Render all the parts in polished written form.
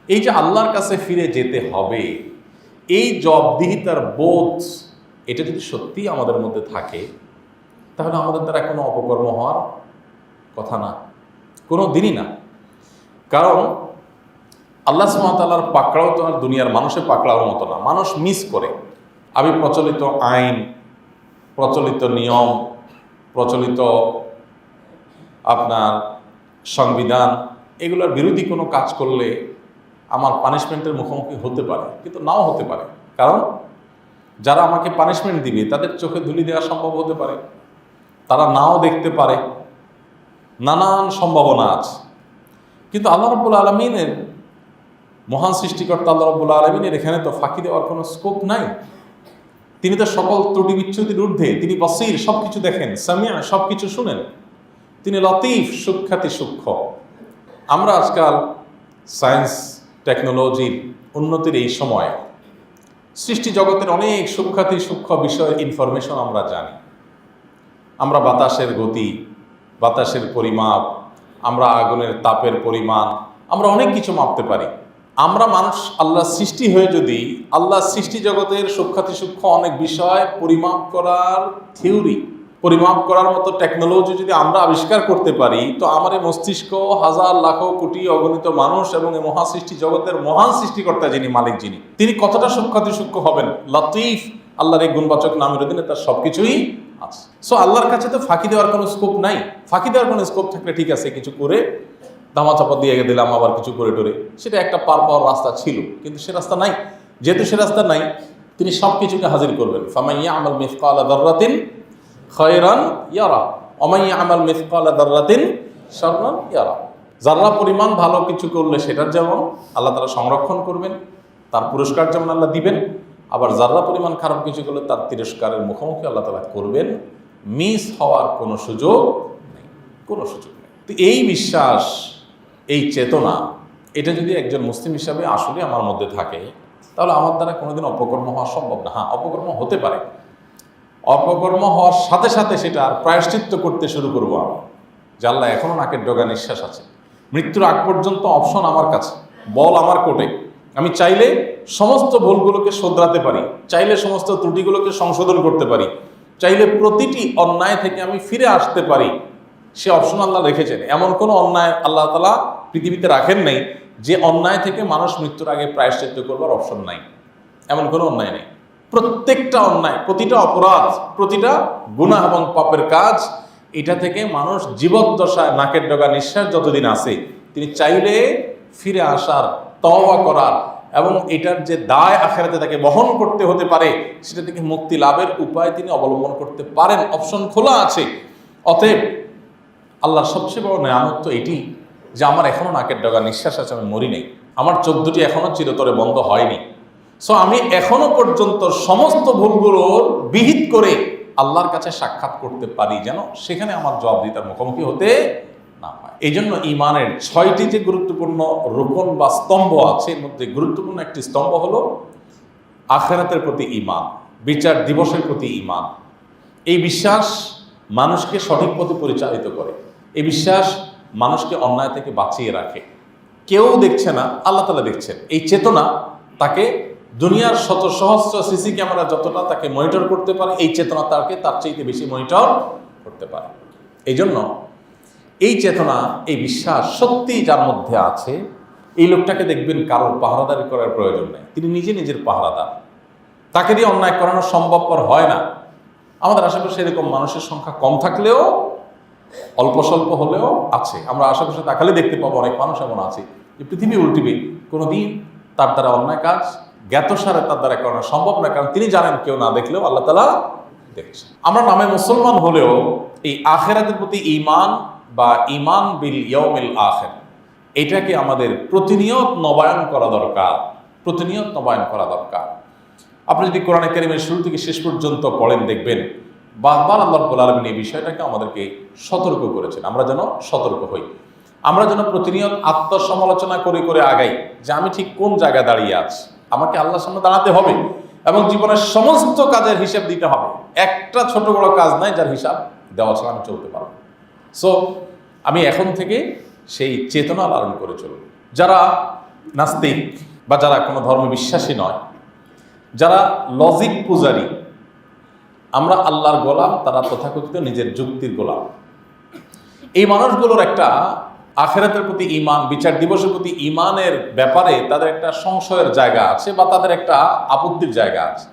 এই যে আল্লাহর কাছে ফিরে যেতে হবে, এই জবাবদিহিতার বোধ, এটা যদি সত্যিই আমাদের মধ্যে থাকে, তাহলে আমাদের দ্বারা কোনো অপকর্ম হওয়ার কথা না, কোনো দিনই না। কারণ আল্লাহ সুবহানাহু ওয়া তাআলার পাকড়াও তো আর দুনিয়ার মানুষের পাকড়াওয়ার মতো না। মানুষ মিস করে। আমি প্রচলিত আইন, প্রচলিত নিয়ম, প্রচলিত আপনার সংবিধান, এগুলোর বিরোধী কোনো কাজ করলে আমার পানিশমেন্টের মুখোমুখি হতে পারে, কিন্তু নাও হতে পারে। কারণ যারা আমাকে পানিশমেন্ট দিবে তাদের চোখে ধুলি দেওয়া সম্ভব হতে পারে, তারা নাও দেখতে পারে, নানান সম্ভাবনা আছে। কিন্তু আল্লাহ রাব্বুল আলামিনের, মহান সৃষ্টিকর্তা আল্লাহ রাব্বুল আলামিনের এখানে তো ফাঁকি দেওয়ার কোনো স্কোপ নাই। তিনি তো সকল ত্রুটি বিচ্যুতির ঊর্ধ্বে, তিনি বসীর, সব কিছু দেখেন, সামিয়া, সব কিছু শুনেন, তিনি লতিফ, সুখ্যাতি সূক্ষ্ম। আমরা আজকাল সায়েন্স টেকনোলজির উন্নতির এই সময় সৃষ্টি জগতের অনেক সুখ্যাতি সূক্ষ্ম বিষয়ের ইনফরমেশন আমরা জানি। আমরা বাতাসের গতি, বাতাসের পরিমাপ, আমরা আগুনের তাপের পরিমাণ, আমরা অনেক কিছু মাপতে পারি। আমরা মানুষ আল্লাহ সৃষ্টি হয়ে যদি আল্লাহ সৃষ্টি জগতের সুখ্যাতি সূক্ষ্ম অনেক বিষয় পরিমাপ করার থিওরি, পরিমাপ করার মতো টেকনোলজি যদি আমরা আবিষ্কার করতে পারি, তো আমার এই মস্তিষ্ক হাজার লাখো কোটি অগণিত মানুষ এবং এই মহাসৃষ্টি জগতের মহান সৃষ্টিকর্তা যিনি, মালিক যিনি, তিনি কতটা সুখ্যাতি সূক্ষ্ম হবেন। লতিফ, আল্লাহর এই গুণবাচক নামের অধীনে তার সবকিছুই আছে। সো আল্লাহর কাছে তো ফাঁকি দেওয়ার কোনো স্কোপ নাই। ফাঁকি দেওয়ার কোনো স্কোপ থাকলে ঠিক আছে, কিছু করে ধামাচাপা দিয়ে দিলাম, আবার কিছু করে টোরে, সেটা একটা পার পাওয়ার রাস্তা ছিল, কিন্তু সে রাস্তা নাই। যেহেতু সে রাস্তা নাই, তিনি সব কিছুকে হাজির করবেন। ফামান ইয়ামাল মিসকালা যাররাতিন খায়রান ইয়ারা ওয়া মান ইয়ামাল মিসকালা যাররাতিন শাররান ইয়ারা। যারা পরিমাণ ভালো কিছু করলে সেটার যেমন আল্লাহ তাআলা সংরক্ষণ করবেন, তার পুরস্কার যেমন আল্লাহ দিবেন, আবার যারা পরিমাণ খারাপ কিছু করলে তার তিরস্কারের মুখোমুখি আল্লাহ তাআলা করবেন। মিস হওয়ার কোনো সুযোগ নেই, কোনো সুযোগ নেই। তো এই বিশ্বাস, এই চেতনা, এটা যদি একজন মুসলিম হিসাবে আসলে আমার মধ্যে থাকে, তাহলে আমার দ্বারা কোনোদিন অপকর্ম হওয়া সম্ভব না। হ্যাঁ, অপকর্ম হতে পারে। অপকর্ম হওয়ার সাথে সাথে সেটা প্রায়শ্চিত্ত করতে শুরু করবো আমি, যে আল্লাহ এখনও নাকের ডগা নিঃশ্বাস আছে, মৃত্যুর আগ পর্যন্ত অপশন আমার কাছে, বল আমার কোর্টে। আমি চাইলে সমস্ত ভুলগুলোকে শোধরাতে পারি, চাইলে সমস্ত ত্রুটিগুলোকে সংশোধন করতে পারি, চাইলে প্রতিটি অন্যায় থেকে আমি ফিরে আসতে পারি। সে অপশন আল্লাহ রেখেছেন। এমন কোনো অন্যায় আল্লাহ তাআলা পৃথিবীতে রাখেন নাই যে অন্যায় থেকে মানুষ মৃত্যুর আগে প্রায়শ্চিত্ত করবার অপশন নাই। এমন কোনো অন্যায় নেই। প্রত্যেকটা অন্যায়, প্রতিটা অপরাধ, প্রতিটা গুনাহ এবং পাপের কাজ, এটা থেকে মানুষ জীবদ্দশায় নাকের ডগা নিঃশ্বাস যতদিন আছে, তিনি চাইলে ফিরে আসার, তওবা করার এবং এটার যে দায় আখিরাতে তাকে বহন করতে হতে পারে, সেটা থেকে মুক্তি লাভের উপায় তিনি অবলম্বন করতে পারেন। অপশন খোলা আছে। অতএব আল্লাহর সবচেয়ে বড় নেয়ামত তো এটি যে আমার এখনও নাকের ডগা নিঃশ্বাস আছে, আমি মরি নাই, আমার চোখ দুটি এখনও চিরতরে বন্ধ হয়নি। সো আমি এখনো পর্যন্ত সমস্ত ভুলগুলোর বিহিত করে আল্লাহর কাছে সাক্ষাৎ করতে পারি, যেন সেখানে আমার জবাবদিহিতার মুখোমুখি হতে না হয়। এই জন্য ইমানের 6টি যে গুরুত্বপূর্ণ রোকন বা স্তম্ভ আছে, এর মধ্যে গুরুত্বপূর্ণ একটি স্তম্ভ হলো আখিরাতের প্রতি ঈমান, বিচার দিবসের প্রতি ঈমান। এই বিশ্বাস মানুষকে সঠিক পথে পরিচালিত করে। এই বিশ্বাস মানুষকে অন্যায় থেকে বাঁচিয়ে রাখে। কেউ দেখছে না, আল্লাহ তাআলা দেখছেন। এই চেতনা তাকে দুনিয়ার শত সহস্র সিসি ক্যামেরা যতটা তাকে মনিটর করতে পারে, এই চেতনা তাকে তার চাইতে বেশি মনিটর করতে পারে। এই জন্য এই চেতনা, এই বিশ্বাস সত্যি যার মধ্যে আছে, এই লোকটাকে দেখবেন কারোর পাহারাদারি করার প্রয়োজন নেই। তিনি নিজে নিজের পাহারাদার। তাকে দিয়ে অন্যায় করানো সম্ভবপর হয় না। আমাদের আশেপাশে এরকম মানুষের সংখ্যা কম থাকলেও, অল্প স্বল্প হলেও আছে। আমরা আশেপাশে তাকালে দেখতে পাবো অনেক মানুষ এমন আছে যে পৃথিবী উল্টিবে, কোনোদিন তার দ্বারা অন্যায় কাজ জ্ঞাতসারে তার দ্বারা করানো সম্ভব না। কারণ তিনি জানেন কেউ না দেখলেও আল্লাহ তাআলা দেখছেন। আমরা নামে মুসলমান হলেও এই আখিরাতের প্রতি ঈমান বা ঈমান বিল ইয়াউমিল আখির, এটাকে আমাদের প্রতিনিয়ত নবায়ন করা দরকার, প্রতিনিয়ত নবায়ন করা দরকার। আপনি যদি কোরআনে কারীমের শুরু থেকে শেষ পর্যন্ত পড়েন, দেখবেন বারবার আল্লাহ রাব্বুল আলামিন এই বিষয়টাকে আমাদেরকে সতর্ক করেছেন। আমরা যেন সতর্ক হই, আমরা যেন প্রতিনিয়ত আত্মসমালোচনা করে করে আগাই যে আমি ঠিক কোন জায়গায় দাঁড়িয়ে আছি। আমাকে আল্লাহর সামনে দাঁড়াতে হবে এবং জীবনের সমস্ত কাজের হিসাব দিতে হবে। একটা ছোট বড় কাজ নাই যার হিসাব দেওয়া ছাড়া আমি চলতে পারবো। সো আমি এখন থেকে সেই চেতনা লালন করে চলব। যারা নাস্তিক বা যারা কোনো ধর্মে বিশ্বাসী নয়, যারা লজিক পূজারী, আমরা আল্লাহর গোলাম, তারা তথাকথিত নিজের যুক্তির গোলাম, এই মানুষগুলোর একটা আখিরাতের প্রতি ঈমান, বিচার দিবসের প্রতি ঈমানের ব্যাপারে তাদের একটা সংশয়ের জায়গা আছে বা তাদের একটা আপত্তির জায়গা আছে।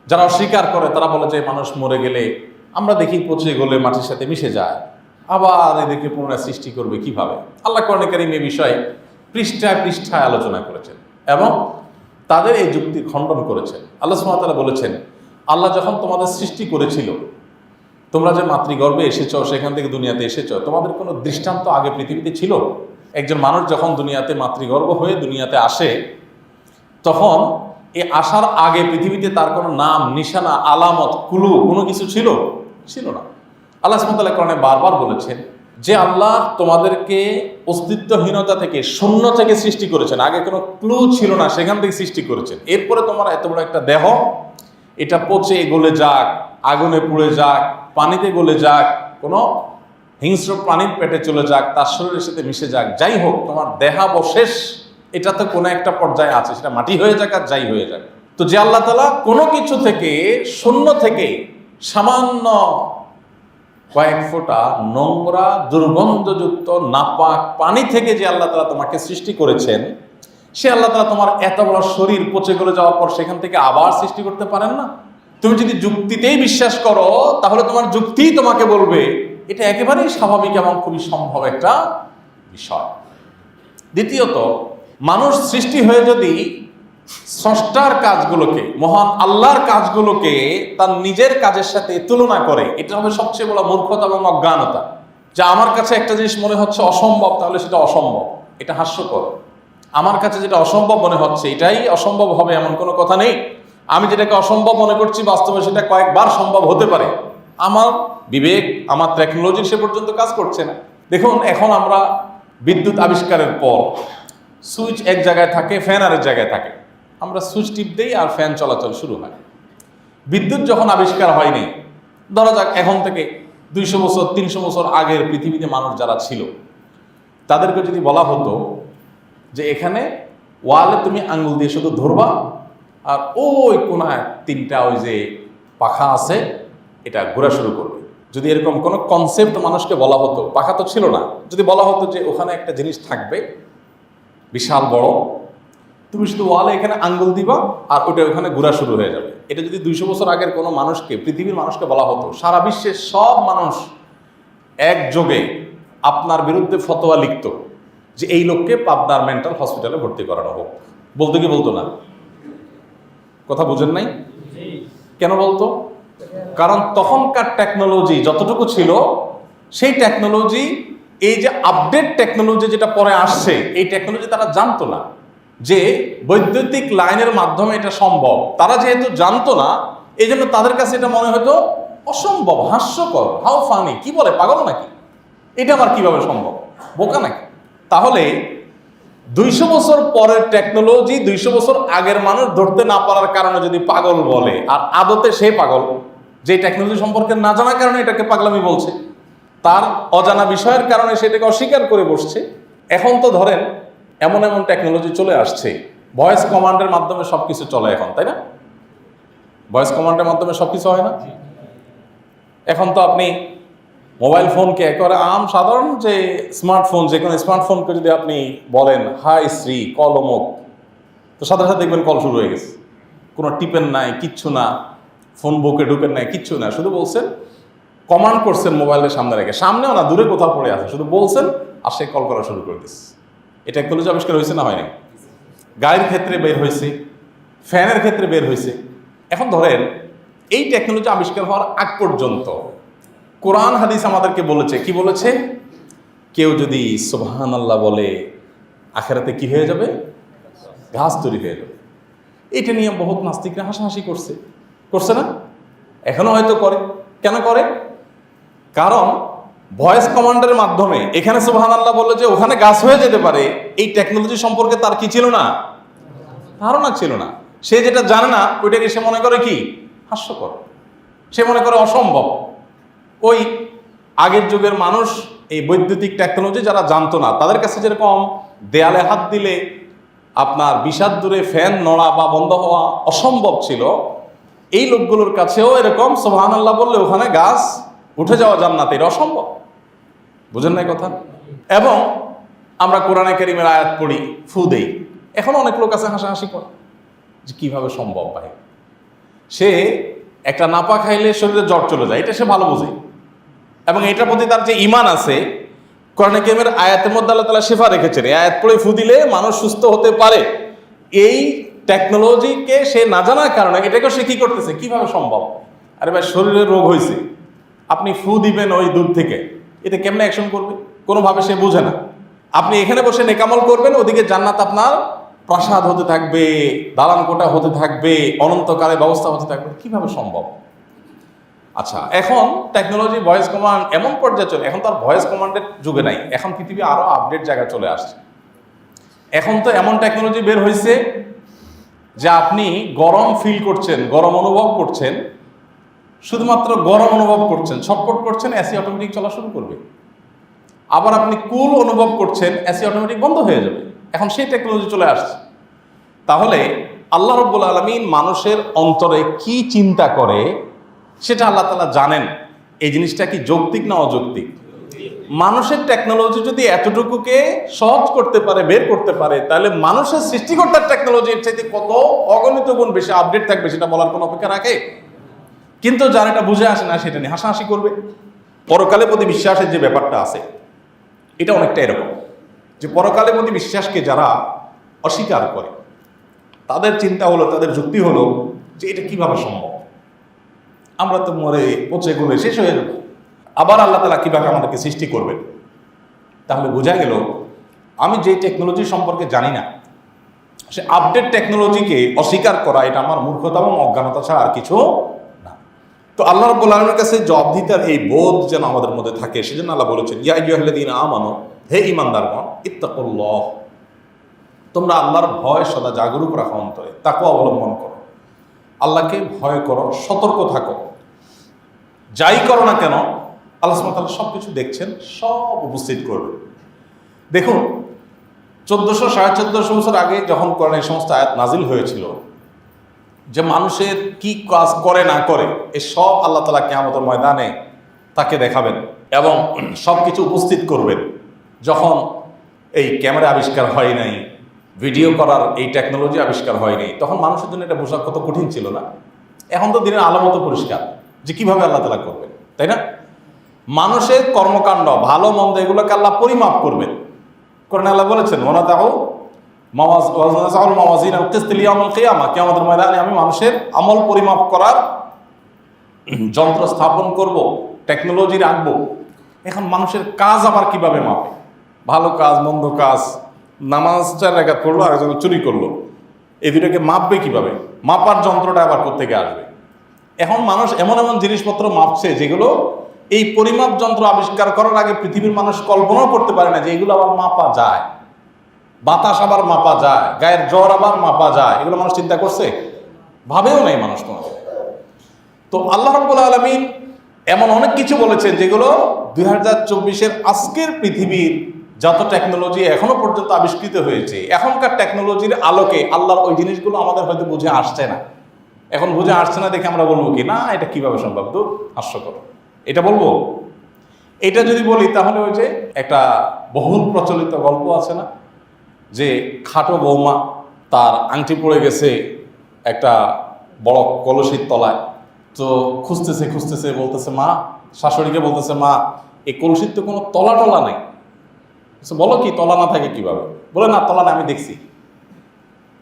যারা অস্বীকার করে তারা বলে যে মানুষ মরে গেলে আমরা দেখি পচে গলে মাটির সাথে মিশে যায়, আবার এদেরকে পুনরায় সৃষ্টি করবে কিভাবে। আল্লাহ কোরআনে কারীম এই বিষয়ে পৃষ্ঠায় পৃষ্ঠায় আলোচনা করেছেন এবং তাদের এই যুক্তির খণ্ডন করেছেন। আল্লাহ সুবহানাহু ওয়া তাআলা বলেছেন, আল্লাহ যখন তোমাদের সৃষ্টি করেছিল, তোমরা যে মাতৃগর্ভে এসেছ, সেখান থেকে দুনিয়াতে এসেছ, তোমাদের কোনো দৃষ্টান্ত আগে পৃথিবীতে ছিল? একজন মানুষ যখন দুনিয়াতে মাতৃগর্ভ হয়ে দুনিয়াতে আসে, তখন এই আসার আগে পৃথিবীতে তার কোনো নাম, নিশানা, আলামত, কুলু কোনো কিছু ছিল না। আল্লাহ সুবহানাহু ওয়া তাআলা কোরআনে বারবার বলেছেন যে আল্লাহ তোমাদেরকে অস্তিত্বহীনতা থেকে, শূন্য থেকে সৃষ্টি করেছেন, আগে কোনো ক্লু ছিল না, সেখান থেকে সৃষ্টি করেছেন। এরপরে তোমার এত বড় একটা দেহ, এটা পচে গলে যাক, আগুনে পুড়ে যাক, পানিতে গলে যাক, কোনো হিংস্র প্রাণীর পেটে চলে যাক, তার শরীরের সাথে মিশে যাক, যাই হোক, তোমার দেহাবশেষ এটা তো কোনো একটা পর্যায়ে আছে, সেটা মাটি হয়ে যাক আর যাই হয়ে যাক। তো যে আল্লাহ তাআলা কোনো কিছু থেকে, শূন্য থেকে, সামান্য কয়েক ফোঁটা নোংরা দুর্গন্ধযুক্ত নাপাক পানি থেকে যে আল্লাহ তাআলা তোমাকে সৃষ্টি করেছেন, সে আল্লাহ তাআলা তোমার এত বড় শরীর পচে গলে যাওয়ার পর সেখান থেকে আবার সৃষ্টি করতে পারেন না? তুমি যদি যুক্তিতেই বিশ্বাস করো, তাহলে তোমার যুক্তিই তোমাকে বলবে এটা একেবারেই স্বাভাবিক এবং খুবই সম্ভব একটা বিষয়। দ্বিতীয়ত, মানুষ সৃষ্টি হয়ে যদি স্রষ্টার কাজগুলোকে, মহান আল্লাহর কাজগুলোকে তার নিজের কাজের সাথে তুলনা করে, এটা হবে সবচেয়ে বড় মূর্খতা এবং অজ্ঞানতা। যা আমার কাছে একটা জিনিস মনে হচ্ছে অসম্ভব, তাহলে সেটা অসম্ভব, এটা হাস্যকর। আমার কাছে যেটা অসম্ভব মনে হচ্ছে এটাই অসম্ভব হবে এমন কোনো কথা নেই। আমি যেটাকে অসম্ভব মনে করছি, বাস্তবে সেটা কয়েকবার সম্ভব হতে পারে। আমার বিবেক, আমার টেকনোলজি সে পর্যন্ত কাজ করছে না। দেখুন, এখন আমরা বিদ্যুৎ আবিষ্কারের পর সুইচ এক জায়গায় থাকে, ফ্যান আরেক জায়গায় থাকে, আমরা সুইচ টিপ দেই আর ফ্যান চলাচল শুরু হয়। বিদ্যুৎ যখন আবিষ্কার হয়নি, ধরা যাক এখন থেকে 200 বছর 300 বছর আগের পৃথিবীতে মানুষ যারা ছিল, তাদেরকে যদি বলা হতো যে এখানে ওয়ালে তুমি আঙ্গুল দিয়ে শুধু ধরবা আর ওই কোনায় 3টা ওই যে পাখা আছে, এটা ঘোরা শুরু করবে। যদি এরকম কোনো কনসেপ্ট মানুষকে বলা হতো, পাখা তো ছিল না, যদি বলা হতো যে ওখানে একটা জিনিস থাকবে বিশাল বড়, তুমি শুধু ওয়ালে এখানে আঙ্গুল দিবা আর ওটা ওখানে ঘোরা শুরু হয়ে যাবে, এটা যদি 200 বছর আগের কোনো মানুষকে, পৃথিবীর মানুষকে বলা হতো, সারা বিশ্বের সব মানুষ একযোগে আপনার বিরুদ্ধে ফতোয়া লিখত যে এই লোককে পাবনার মেন্টাল হসপিটালে ভর্তি করানো হোক। বলতো কি বলতো না? কথা বুঝেন নাই? কেন বলতো? কারণ তখনকার টেকনোলজি যতটুকু ছিল, সেই টেকনোলজি, এই যে আপডেট টেকনোলজি যেটা পরে আসছে, এই টেকনোলজি তারা জানতো না যে বৈদ্যুতিক লাইনের মাধ্যমে এটা সম্ভব। তারা যেহেতু জানতো না, এই জন্য তাদের কাছে এটা মনে হতো অসম্ভব, হাস্যকর, হাউ ফানি, কি বলে, পাগল নাকি, এটা আবার কিভাবে সম্ভব, বোকা নাকি। তাহলে 200 বছর পরের টেকনোলজি 200 বছর আগের মানুষ ধরতে না পারার কারণে যদি পাগল বলে, আর আদতে সে পাগল, যে টেকনোলজি সম্পর্কে না জানার কারণে এটাকে পাগলামি বলছে, তার অজানা বিষয়ের কারণে সেটাকে অস্বীকার করে বসছে। এখন তো ধরেন এমন এমন টেকনোলজি চলে আসছে, ভয়েস কমান্ডের মাধ্যমে সবকিছু চলে এখন, তাই না? ভয়েস কমান্ডের মাধ্যমে সবকিছু হয় না? এখন তো আপনি মোবাইল ফোনকে একেবারে সাধারণ যে স্মার্টফোন, যে কোনো স্মার্টফোনকে যদি আপনি বলেন হাই শ্রী কল অমুক, তো সাথে সাথে দেখবেন কল শুরু হয়ে গেছে। কোনো টিপেন নাই, কিচ্ছু না, ফোন বুকে ঢুকেন নাই, কিচ্ছু না, শুধু বলছেন, কমান্ড করছেন মোবাইলের সামনে রেখে, সামনেও না, দূরে কোথাও পড়ে আছে, শুধু বলছেন আর সে কল করা শুরু করে দিচ্ছে। এটা টেকনোলজি আবিষ্কার হয়েছে না হয়নি? গাড়ির ক্ষেত্রে বের হয়েছে, ফ্যানের ক্ষেত্রে বের হয়েছে। এখন ধরেন এই টেকনোলজি আবিষ্কার হওয়ার আগ পর্যন্ত কোরআন হাদিস আমাদেরকে বলেছে, কি বলেছে? কেউ যদি সুবহানাল্লাহ বলে, আখেরাতে কি হয়ে যাবে? ঘাস তৈরি হয়ে যাবে। এটা নিয়ে বহুত নাস্তিকরা হাসাহাসি করছে না? এখনো হয়তো করে। কেন করে? কারণ ভয়েস কমান্ডের মাধ্যমে এখানে সুবহানাল্লাহ বললে যে ওখানে গাছ হয়ে যেতে পারে, এই টেকনোলজি সম্পর্কে তার কি ছিল না? ধারণা ছিল না। সে যেটা জানে না ওইটাকে সে মনে করে কি? হাস্যকর, সে মনে করে অসম্ভব। ওই আগের যুগের মানুষ এই বৈদ্যুতিক টেকনোলজি যারা জানতো না, তাদের কাছে যেরকম দেয়ালে হাত দিলে আপনার 20 হাত দূরে ফ্যান নড়া বা বন্ধ হওয়া অসম্ভব ছিল, এই লোকগুলোর কাছেও এরকম সুবহানাল্লাহ বললে ওখানে গাছ উঠে যাওয়া জান্নাতে, এটা অসম্ভব। বুঝেন না কথা? এবং আমরা কোরআনে কারীমের আয়াত পড়ি, ফু দেই, এখন অনেক লোক আছে হাসাহাসি করে যে কিভাবে সম্ভব ভাই। সে একটা নাপা খাইলে শরীরে জ্বর চলে যায়, এটা সে ভালো বোঝে, এবং এটার প্রতি তার যে ঈমান আছে, কোরআনে কারীমের আয়াতের মধ্যে আল্লাহ তাআলা শিফা রেখেছেন, এই আয়াত পড়ে ফু দিলে মানুষ সুস্থ হতে পারে। এই টেকনোলজিকে সে না জানার কারণে এটাকে সে কি করতেছে, কিভাবে সম্ভব? আরে ভাই, শরীরে রোগ হয়েছে, আপনি ফু দিবেন ওই দূর থেকে, এতে কেমনে অ্যাকশন করবে? কোনোভাবে সে বুঝে না। আপনি এখানে বসে নেকামল করবেন, ওদিকে জান্নাত আপনার প্রাসাদ হতে থাকবে, দালান কোঠা হতে থাকবে, অনন্তকালে ব্যবস্থা হতে থাকবে, কিভাবে সম্ভব? আচ্ছা, এখন টেকনোলজি ভয়েস কমান্ড এমন পর্যায়ে চলে, এখন তো আর ভয়েস কমান্ডের যুগে নাই, এখন পৃথিবী আরো আপডেট জায়গায় চলে আসছে। এখন তো এমন টেকনোলজি বের হয়েছে যে আপনি গরম ফিল করছেন, গরম অনুভব করছেন, শুধুমাত্র গরম অনুভব করছেন, ছটফট করছেন, এসি অটোমেটিক চলা শুরু করবে। আবার আপনি কুল অনুভব করছেন, এসি অটোমেটিক বন্ধ হয়ে যাবে। এখন সেই টেকনোলজি চলে আসছে। তাহলে আল্লাহ রাব্বুল আলামিন মানুষের অন্তরে কি চিন্তা করে সেটা আল্লাহ তাআলা জানেন। এই জিনিসটা কি যৌক্তিক না অযৌক্তিক? মানুষের টেকনোলজি যদি এতটুকুকে সহজ করতে পারে, বের করতে পারে, তাহলে মানুষের সৃষ্টিকর্তার টেকনোলজির চাইতে কত অগণিত গুণ বেশি আপডেট থাকবে, সেটা বলার কোনো অপেক্ষা রাখে? কিন্তু যার এটা বুঝে আসে না, সেটা নিয়ে হাসাহাসি করবে। পরকালের প্রতি বিশ্বাসের যে ব্যাপারটা আছে, এটা অনেকটা এরকম যে পরকালের প্রতি বিশ্বাসকে যারা অস্বীকার করে, তাদের চিন্তা হলো, তাদের যুক্তি হলো যে এটা কিভাবে সম্ভব, আমরা তো মরে পচে গলে শেষ হয়ে যাবো, আবার আল্লাহ তাআলা কিভাবে আমাদেরকে সৃষ্টি করবেন? তাহলে বোঝা গেল আমি যে টেকনোলজি সম্পর্কে জানি না, সে আপডেট টেকনোলজিকে অস্বীকার করা, এটা আমার মূর্খতা এবং অজ্ঞানতা ছাড়া আর কিছু না। তো আল্লাহ রাব্বুল আলামিনের কাছে জবাবদিহিতার এই বোধ যেন আমাদের মধ্যে থাকে, সেজন্য আল্লাহ বলেছেন, ইয়া আইয়ুহাল্লাযীনা আমানু, হে ঈমানদারগণ, ইত্তাকুল্লাহ, তোমরা আল্লাহর ভয় সদা জাগরুক রাখো অন্তরে, তাকওয়া অবলম্বন করো, আল্লাহকে ভয় করো, সতর্ক থাকো। যাই করো না কেন আল্লাহ সুবহানাহু ওয়া তাআলা সব কিছু দেখছেন, সব উপস্থিত করবেন। দেখুন, 1400-1450 বছর আগে যখন কোরআনে এই সমস্ত আয়াত নাজিল হয়েছিল, যে মানুষের কি কাজ করে না করে এই সব আল্লাহ তাআলা কিয়ামতের ময়দানে তাকে দেখাবেন এবং সব কিছু উপস্থিত করবেন। যখন এই ক্যামেরা আবিষ্কার হয় নাই, ভিডিও করার এই টেকনোলজি আবিষ্কার হয় নাই, তখন মানুষের জন্য এটা বোঝা কত কঠিন ছিল না? এখন তো দিনের আলো মতো পরিষ্কার যে কিভাবে আল্লাহ তাআলা করবেন, তাই না? মানুষের কর্মকাণ্ড, ভালো মন্দ, এগুলোকে আল্লাহ পরিমাপ করবেন। কোরআনে আল্লাহ বলেছেন, কিয়ামতের ময়দানে আমি মানুষের আমল পরিমাপ করার যন্ত্র স্থাপন করব, টেকনোলজি রাখবো। এখন মানুষের কাজ আবার কিভাবে মাপে? ভালো কাজ, মন্দ কাজ, নামাজ 4 রাকাত পড়লো আর একজন চুরি করলো, এই দুটাকে মাপবে কিভাবে? মাপার যন্ত্রটা আবার কোত্থেকে আসবে? এখন মানুষ এমন এমন জিনিসপত্র মাপছে যেগুলো এই পরিমাপ যন্ত্র আবিষ্কার করার আগে পৃথিবীর মানুষ কল্পনাও করতে পারে না যে এগুলো আবার মাপা যায়। বাতাস আবার মাপা যায়, গায়ের জ্বর আবার মাপা যায়, এগুলো মানুষ চিন্তা করছে? ভাবেও নাই মানুষ কোনো। তো আল্লাহ রাব্বুল আলামিন এমন অনেক কিছু বলেছেন যেগুলো 2024-এর আজকের পৃথিবীর যত টেকনোলজি এখনো পর্যন্ত আবিষ্কৃত হয়েছে, এখনকার টেকনোলজির আলোকে আল্লাহর ওই জিনিসগুলো আমাদের হয়তো বুঝে আসছে না। এখন বুঝে আসছে না দেখে আমরা বলবো কি, না এটা কিভাবে সম্ভব, তো হাস্যকর, এটা বলবো? এটা যদি বলি তাহলে ওই যে একটা বহুল প্রচলিত গল্প আছে না, যে খাটো বৌমা, তার আংটি পড়ে গেছে একটা বড় কলসির তলায়, তো খুঁজতেছে খুঁজতেছে, বলতেছে মা, শাশুড়িকে বলতেছে, মা এই কলসির তো কোনো তলা টলা নেই। বলো কি, তলা না থাকে কিভাবে? বলে, না তলা না, আমি দেখছি,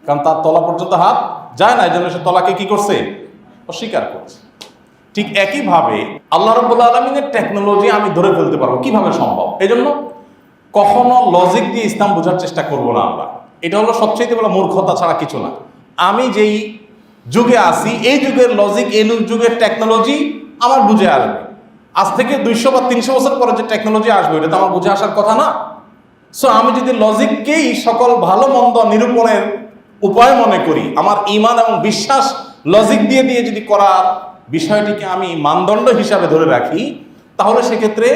কারণ তার তলা পর্যন্ত হাত যায় না, এই জন্য সে তলাকে কি করছে, অস্বীকার করছে। ঠিক একইভাবে আল্লাহ রাব্বুল আলামিনের টেকনোলজি আমি ধরে ফেলতে পারবো, কিভাবে সম্ভব? এই জন্য কখনো লজিক দিয়ে ইসলাম বোঝার চেষ্টা করবো না আমরা। এটা হলো সবচেয়ে বড় মূর্খতা ছাড়া কিছু না। আমি যেই যুগে আছি, এই যুগের লজিক, এই যুগের টেকনোলজি আমার বুঝে আসবে। আজ থেকে 200 বা 300 বছর পরে যে টেকনোলজি আসবে, এটা তো আমার বুঝে আসার কথা না। সো আমি যদি লজিককেই সকল ভালো মন্দ নিরূপণের উপায় মনে করি, আমার ঈমান এবং বিশ্বাস লজিক দিয়ে দিয়ে যদি করার বিষয়টিকে আমি মানদণ্ড হিসাবে ধরে রাখি, তাহলে সেক্ষেত্রে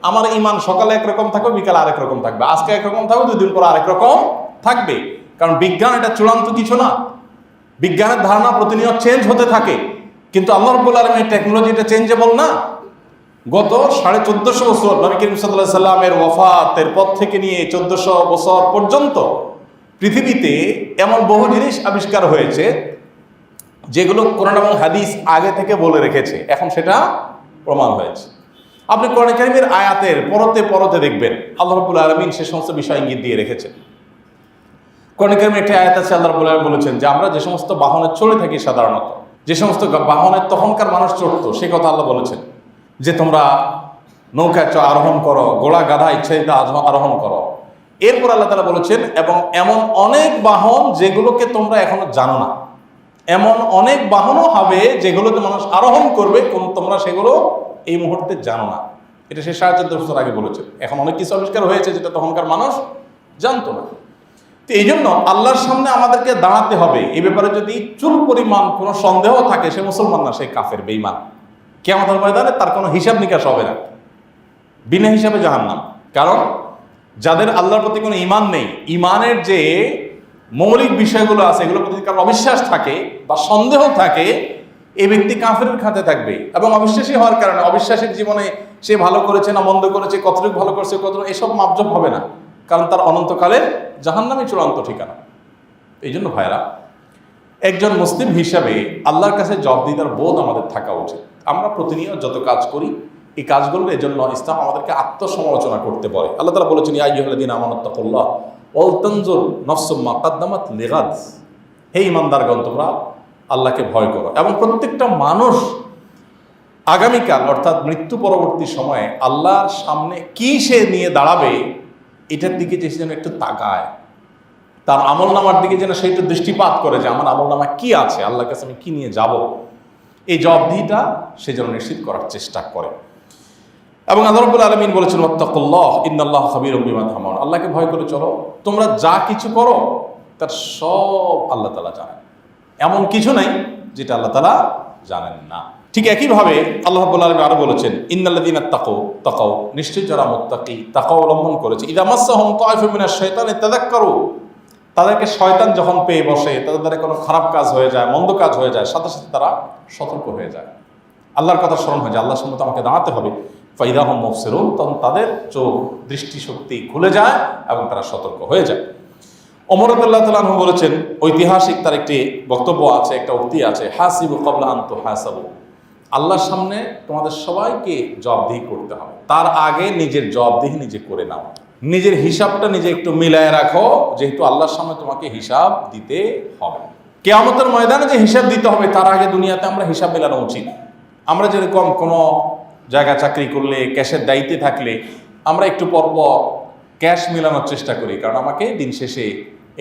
আমার ঈমান সকালে একরকম থাকবে, বিকালে আরেক রকম থাকবে, আজকে একরকম থাকবে, 2 দিন পর আরেক রকম থাকবে। কারণ বিজ্ঞান এটা চূড়ান্ত কিছু না, বিজ্ঞানের ধারণা প্রতিনিয়ত চেঞ্জ হতে থাকে, কিন্তু আল্লাহ রাব্বুল আলামিনের টেকনোলজিটা চেঞ্জেবল না। গত 1450 বছর নবী করিম সাল্লাল্লাহু আলাইহি সাল্লামের ওয়াফাতের পর থেকে নিয়ে 1400 বছর পর্যন্ত পৃথিবীতে এমন বহু জিনিস আবিষ্কার হয়েছে যেগুলো কোরআন এবং হাদিস আগে থেকে বলে রেখেছে, এখন সেটা প্রমাণ হয়েছে। আপনি কোরআন কারীমের আয়াতের পরতে পরতে দেখবেন আল্লাহ রাব্বুল আলামিন সে সমস্ত বিষয় ইঙ্গিত দিয়ে রেখেছেন। কোরআন কারীমে একটি আয়াত আছে, আল্লাহ রাব্বুল আলামিন বলেছেন যে আমরা যে সমস্ত বাহনে চড়ে থাকি, সাধারণত যে সমস্ত বাহনে তখনকার মানুষ চড়তো, সে কথা আল্লাহ বলেছেন যে তোমরা নৌকায় আরোহণ করো, ঘোড়া গাধা ইচ্ছাইতে আরোহণ করো। এরপর আল্লাহ তাআলা বলেছেন এবং এমন অনেক বাহন যেগুলোকে তোমরা এখনো জানো না, এমন অনেক বাহনও হবে যেগুলোতে মানুষ আরোহণ করবে, তোমরা সেগুলো এই মুহূর্তে জানো না। এটা সে 1450 বছর আগে বলেছে। এখন অনেক কিছু আবিষ্কার হয়েছে যেটা তখনকার মানুষ জানতো না। তো এই জন্য আল্লাহর সামনে আমাদেরকে দাঁড়াতে হবে। এই ব্যাপারে যদি চুল পরিমাণ কোনো সন্দেহ থাকে, সে মুসলমান না, সে কাফের, বেঈমান। কিয়ামতের ময়দানে তার কোনো হিসাব নিকাশ হবে না, বিনা হিসাবে জাহান্নাম। কারণ যাদের আল্লাহর প্রতি কোনো ঈমান নেই, ঈমানের যে মৌলিক বিষয়গুলো আছে এগুলোর প্রতি কারণ অবিশ্বাস থাকে বা সন্দেহ থাকে, এই ব্যক্তি কাফেরের খাতে থাকবে। এবং অবিশ্বাসী হওয়ার কারণে অবিশ্বাসের জীবনে সে ভালো করেছে না মন্দ করেছে, কতটুকু ভালো করেছে কতটুকু, এসব মাপজোপ হবে না, কারণ তার অনন্তকালের জাহান্নামই চূড়ান্ত ঠিকানা। এই জন্য ভাইরা, একজন মুসলিম হিসাবে আল্লাহর কাছে জবাবদিহিতার বোধ আমাদের থাকা উচিত। আমরা প্রতিনিয়ত যত কাজ করি, এই কাজগুলোর এজন্য ইসলাম আমাদেরকে আত্মসমালোচনা করতে বলে। আল্লাহ তাআলা বলেছেন, ইয়া আইয়ুহাল্লাযীনা আমানুত্তাকুল্লাহ ওয়াল তানজুর নাফসুম মা কাদ্দামাত লিগাদ। হে ঈমানদারগণ, তোমরা আল্লাহকে ভয় করো এবং প্রত্যেকটা মানুষ আগামীকাল অর্থাৎ মৃত্যু পরবর্তী সময়ে আল্লাহর সামনে কি সে নিয়ে দাঁড়াবে এটার দিকে যে যেন একটু তাকায়, তার আমলনামার দিকে যেন সে একটু দৃষ্টিপাত করে যে আমার আমলনামা কি আছে, আল্লাহর কাছে আমি কি নিয়ে যাব। এই জবাবদিহিটা সে যেন নিশ্চিত করার চেষ্টা করে। এবং আল্লাহ রাব্বুল আলামিন বলেছেন, ওয়াত্তাকুল্লাহ ইন্নাল্লাহা খাবীরুম বিমা তা'মালুন। আল্লাহকে ভয় করে চলো, তোমরা যা কিছু করো তার সব আল্লাহ তাআলা জানেন, এমন কিছু নাই যেটা আল্লাহ তাআলা জানেন না। ঠিক একইভাবে আল্লাহ রাব্বুল আলামিন আরো বলেছেন, ইন্নাল্লাযীনা তাকাউ, নিশ্চয় যারা মুত্তাকি, তাকাও অবলম্বন করেছে, ইযা মাসসাহুম তা'iফুম মিনাশ শাইতানি তাযাক্কারু, তাদেরকে শয়তান যখন পেয়ে বসে, তাদের দ্বারা কোনো খারাপ কাজ হয়ে যায়, মন্দ কাজ হয়ে যায়, সাথে সাথে তারা সতর্ক হয়ে যায়, আল্লাহর কথা স্মরণ হয়ে যায়, আল্লাহর সামনে আমাকে দাঁড়াতে হবে। ফাইদা হুম মুবসিরুন, তখন তাদের চোখ দৃষ্টিশক্তি খুলে যায় এবং তারা সতর্ক হয়ে যায়। ওমর রাদিয়াল্লাহু তাআলা আনহু বলেছেন, ঐতিহাসিক তার একটি বক্তব্য আছে, একটা উক্তি আছে, হাসিবু ক্বাবলা আন তুহাসাবু, আল্লাহর সামনে তোমাদের সবাইকে জবাবদিহি করতে হবে, তার আগে নিজের জবাবদিহি নিজে করে নাও, নিজের হিসাবটা নিজে একটু মিলায় রাখো, যেহেতু আল্লাহর সামনে তোমাকে হিসাব দিতে হবে। কিয়ামতের ময়দানে যে হিসাব দিতে হবে তার আগে দুনিয়াতে আমরা হিসাব মেলানো উচিত। আমরা যেরকম কোনো জায়গায় চাকরি করলে, ক্যাশের দায়িত্বে থাকলে আমরা একটু পরপর ক্যাশ মেলানোর চেষ্টা করি, কারণ আমাকে দিন শেষে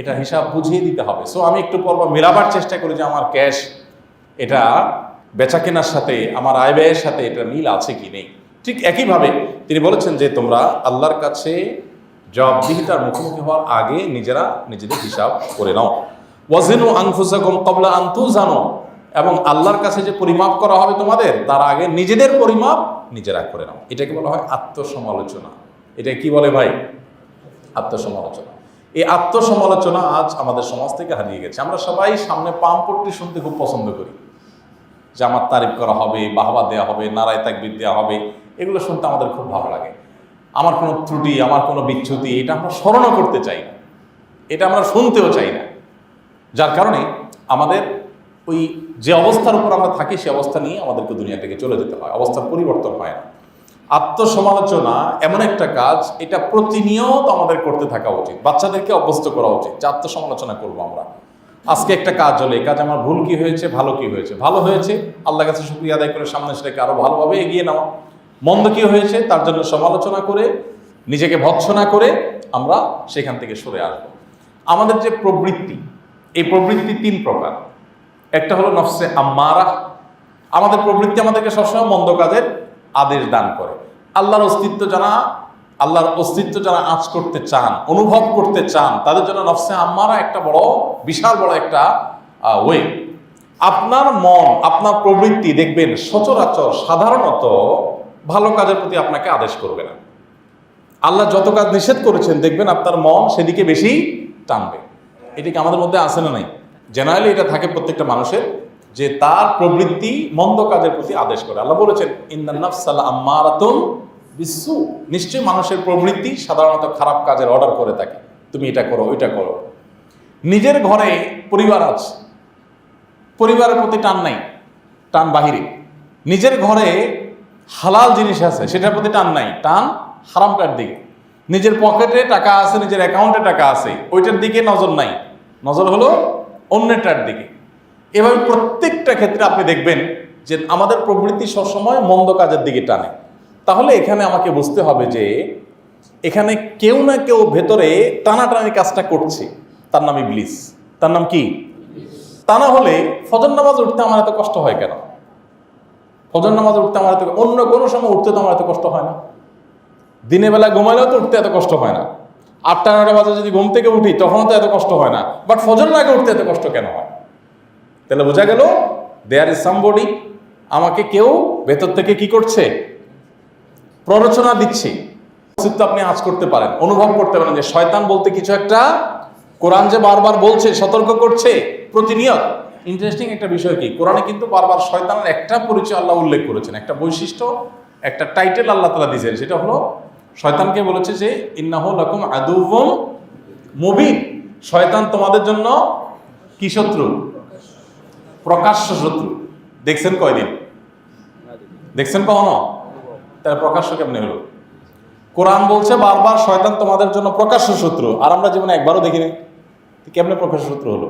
এটা হিসাব বুঝিয়ে দিতে হবে। সো আমি একটু পরপর মেলাবার চেষ্টা করি যে আমার ক্যাশ এটা বেচা কেনার সাথে, আমার আয় ব্যয়ের সাথে এটা মিল আছে কি নেই। ঠিক একইভাবে তিনি বলেছেন যে তোমরা আল্লাহর কাছে জবাবদিহিতার মুখোমুখি হওয়ার আগে নিজেরা নিজেদের হিসাব করে নাও। ওয়াজিনু আনফুসাকুম ক্বাবলা আন তুজানু, এবং আল্লাহর কাছে যে পরিমাপ করা হবে তোমাদের, তার আগে নিজেদের পরিমাপ নিজেরা করে নাও। এটাকে বলা হয় আত্মসমালোচনা। এটা কি বলে ভাই? আত্মসমালোচনা। এই আত্মসমালোচনা আজ আমাদের সমাজ থেকে হারিয়ে গেছে। আমরা সবাই সামনে পাম্পট্টি শুনতে খুব পছন্দ করি, যে আমার তারিফ করা হবে, বাহবা দেওয়া হবে, নারায় তাকবীর দেওয়া হবে, এগুলো শুনতে আমাদের খুব ভালো লাগে। আমার কোনো ত্রুটি, আমার কোনো বিচ্যুতি, এটা আমরা স্মরণও করতে চাই না, এটা আমরা শুনতেও চাই না। যার কারণে আমাদের ওই যে অবস্থার উপর আমরা থাকি সে অবস্থা নিয়ে আমাদেরকে দুনিয়া থেকে চলে যেতে হয়, অবস্থার পরিবর্তন হয় না। আত্মসমালোচনা এমন একটা কাজ, এটা প্রতিনিয়ত আমাদের করতে থাকা উচিত, বাচ্চাদেরকে অভ্যস্ত করা উচিত যে আত্মসমালোচনা করবো আমরা। আজকে একটা কাজ হলে, এই কাজ আমার ভুল কি হয়েছে, ভালো কি হয়েছে, ভালো হয়েছে আল্লাহর কাছে শুকরিয়া আদায় করে সামনে সেটাকে আরো ভালোভাবে এগিয়ে নেওয়া, মন্দ কি হয়েছে তার জন্য সমালোচনা করে নিজেকে ভৎসনা করে আমরা সেখান থেকে সরে আসবো। আমাদের যে প্রবৃত্তি, এই প্রবৃত্তি 3 প্রকার। একটা হলো নফসে আম্মারা, আমাদের প্রবৃত্তি আমাদেরকে সবসময় মন্দ কাজের আদেশ দান করে। আল্লাহর অস্তিত্ব যারা আঁচ করতে চান, অনুভব করতে চান, তাদের জন্য নফসে আম্মারা একটা বিশাল বড় একটা ওয়ে। আপনার মন, আপনার প্রবৃত্তি দেখবেন সচরাচর সাধারণত ভালো কাজের প্রতি আপনাকে আদেশ করবে না। আল্লাহ যত কাজ নিষেধ করেছেন দেখবেন আপনার মন সেদিকে বেশি টানবে। এটা কি আমাদের মধ্যে আছে না নাই? জেনারেলি এটা থাকে প্রত্যেকটা মানুষের, যে তার প্রবৃত্তি মন্দ কাজের প্রতি আদেশ করে। আল্লাহ বলেছেন ইন্নান নাফসা লাআম্মারাতুন বিসসু, নিশ্চয়ই মানুষের প্রবৃত্তি সাধারণত খারাপ কাজের অর্ডার করে থাকে, তুমি এটা করো ওইটা করো। নিজের ঘরে পরিবার আছে, পরিবারের প্রতি টান নাই, টান বাহিরে। নিজের ঘরে হালাল জিনিস আছে, সেটার প্রতি টান নাই, টান হারামটার দিকে। নিজের পকেটে টাকা আছে, নিজের অ্যাকাউন্টে টাকা আছে, ওইটার দিকে নজর নাই, নজর হলো অন্যটার দিকে। এভাবে প্রত্যেকটা ক্ষেত্রে আপনি দেখবেন যে আমাদের প্রবৃত্তি সবসময় মন্দ কাজের দিকে টানে। তাহলে এখানে আমাকে বুঝতে হবে যে এখানে কেউ না কেউ ভেতরে টানাটানি কাজটা করছে, তার নাম ইবলিস। তার নাম কি? তা না হলে ফজর নামাজ উঠতে আমার এত কষ্ট হয় কেন? ফজর নামাজ উঠতে আমার এত, অন্য কোনো সময় উঠতে তো আমার এত কষ্ট হয় না। দিনের বেলা ঘুমাইলেও তো উঠতে এত কষ্ট হয় না। 8টা-9টা বাজে যদি ঘুম থেকে উঠি তখনও তো এত কষ্ট হয় না, বাট ফজর আগে উঠতে এত কষ্ট কেন হয়? তাহলে বোঝা গেল দেয়ার ইজ সামবডি, আমাকে কেউ ভেতর থেকে কি করছে? প্ররোচনা দিচ্ছে। অস্তিত্ব আপনি আঁচ করতে পারেন, অনুভব করতে পারেন যে শয়তান বলতে কিছু একটা, কোরআন যে বারবার বলছে, সতর্ক করছে প্রতিনিয়ত। ইন্টারেস্টিং একটা বিষয় কি, কোরআনে কিন্তু বারবার শয়তানের একটা পরিচয় আল্লাহ উল্লেখ করেছেন, একটা বৈশিষ্ট্য, একটা টাইটেল আল্লাহ তাআলা দিয়েছেন। সেটা হলো শয়তানকে বলেছে যে ইন্নাহু লাকুম আদুউম মুবিন, শয়তান তোমাদের জন্য কি শত্রু? প্রকাশ্য শত্রু। দেখছেন কয়দিন? দেখছেন কখনো? তাহলে প্রকাশ্য কেমনে হলো? কোরআন বলছে বারবার শয়তান তোমাদের জন্য প্রকাশ্য শত্রু, আর আমরা জীবনে একবারও দেখিনি। কেমনে প্রকাশ্য শত্রু হলো?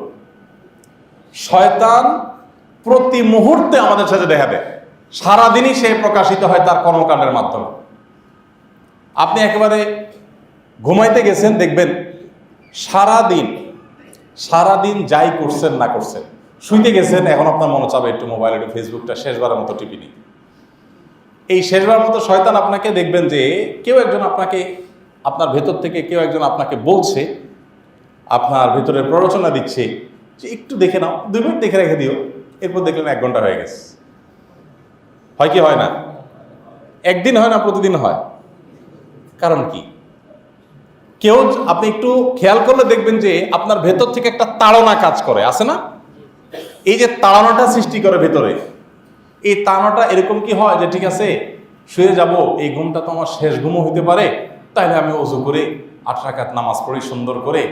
শয়তান প্রতি মুহূর্তে আমাদের সাথে দেখা দেয়, সারাদিনই সে প্রকাশিত হয় তার কর্মকাণ্ডের মাধ্যমে। আপনি একেবারে ঘুমাইতে গেছেন, দেখবেন সারাদিন যাই করছেন না করছেন, শুইতে গেছেন, এখন আপনার মনে চাবে একটু মোবাইল, একটু ফেসবুকটা শেষবারের মতো টিপি নিই। এই শেষবার মতো শয়তান আপনাকে দেখবেন যে কেউ একজন আপনাকে, আপনার ভেতর থেকে কেউ একজন আপনাকে বলছে, আপনার ভেতরে প্ররোচনা দিচ্ছে যে একটু দেখে নাও, 2 মিনিট দেখে রেখে দিও। এরপর দেখলেন 1 ঘন্টা হয়ে গেছে। হয় কি হয় না? একদিন হয় না, প্রতিদিন হয়। কারণ কি? কেউ, আপনি একটু খেয়াল করলে দেখবেন যে আপনার ভেতর থেকে একটা তাড়না কাজ করে, আছে না? এই যে তাড়নাটা সৃষ্টি করে ভেতরে, এই তাড়নাটা এরকম কি হয় যে ঠিক আছে শুয়ে যাব, এই ঘুমটা তো আমার শেষ ঘুমও হইতে পারে, তাইলে আমি ওযু করে 8 রাকাত নামাজ পড়ি সুন্দর করে,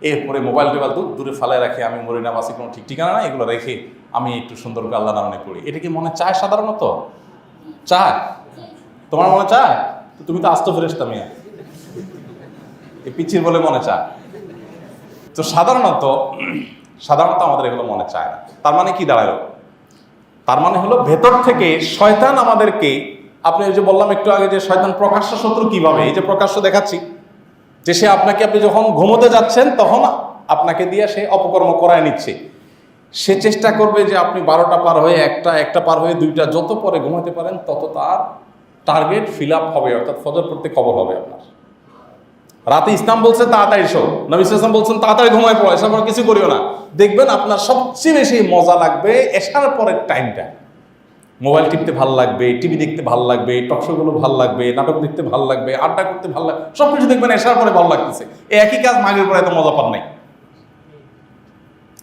এরপরে মোবাইল টোবাইল দূরে ফালায় রাখি, আমি মরি না বাসি কোনো ঠিক ঠিকানা না, এগুলো রেখে আমি একটু সুন্দর করে আল্লাহ নামে পড়ি। এটা কি মনে চায়? সাধারণত চায়? তোমার মনে চায়? তো তুমি তো আস্ত ফেরেশতা মিয়া, এই পিচির বলে মনে চায়। তো সাধারণত আমাদের এগুলো মনে চায় না। তার মানে কি দাঁড়ালো? তার মানে হলো ভেতর থেকে শয়তান আমাদেরকে, আপনি ওই যে বললাম একটু আগে যে শয়তান প্রকাশ্য শত্রু কিভাবে, এই যে প্রকাশ্য দেখাচ্ছি যে সে আপনাকে, আপনি যখন ঘুমোতে যাচ্ছেন তখন আপনাকে দিয়ে সে অপকর্ম করায় নিচ্ছে। সে চেষ্টা করবে যে আপনি 12টা পার হয়ে 1টা পার হয়ে 2টা, যত পরে ঘুমাতে পারেন তত তার টার্গেট ফিল আপ হবে, অর্থাৎ ফজর পড়তে কবর হবে আপনার। রাতে ইসলাম বলছে তাড়াতাড়ি শো, নবী সাল্লাল্লাহু আলাইহি ওয়াসাল্লাম বলছেন তাড়াতাড়ি ঘুমায় পড়ো, এসব কিছু করিও না। দেখবেন আপনার সবচেয়ে বেশি মজা লাগবে এশার পরের টাইমটা। মোবাইল টিপতে ভাল লাগবে, টিভি দেখতে ভাল লাগবে, টকশোগুলো ভাল লাগবে, নাটক দেখতে ভাল লাগবে, আড্ডা করতে ভাল লাগবে, সব কিছু দেখবেন এশার পরে ভালো লাগতেছে। এই একই কাজ মাগরিবের পরে এত মজা পান নাই,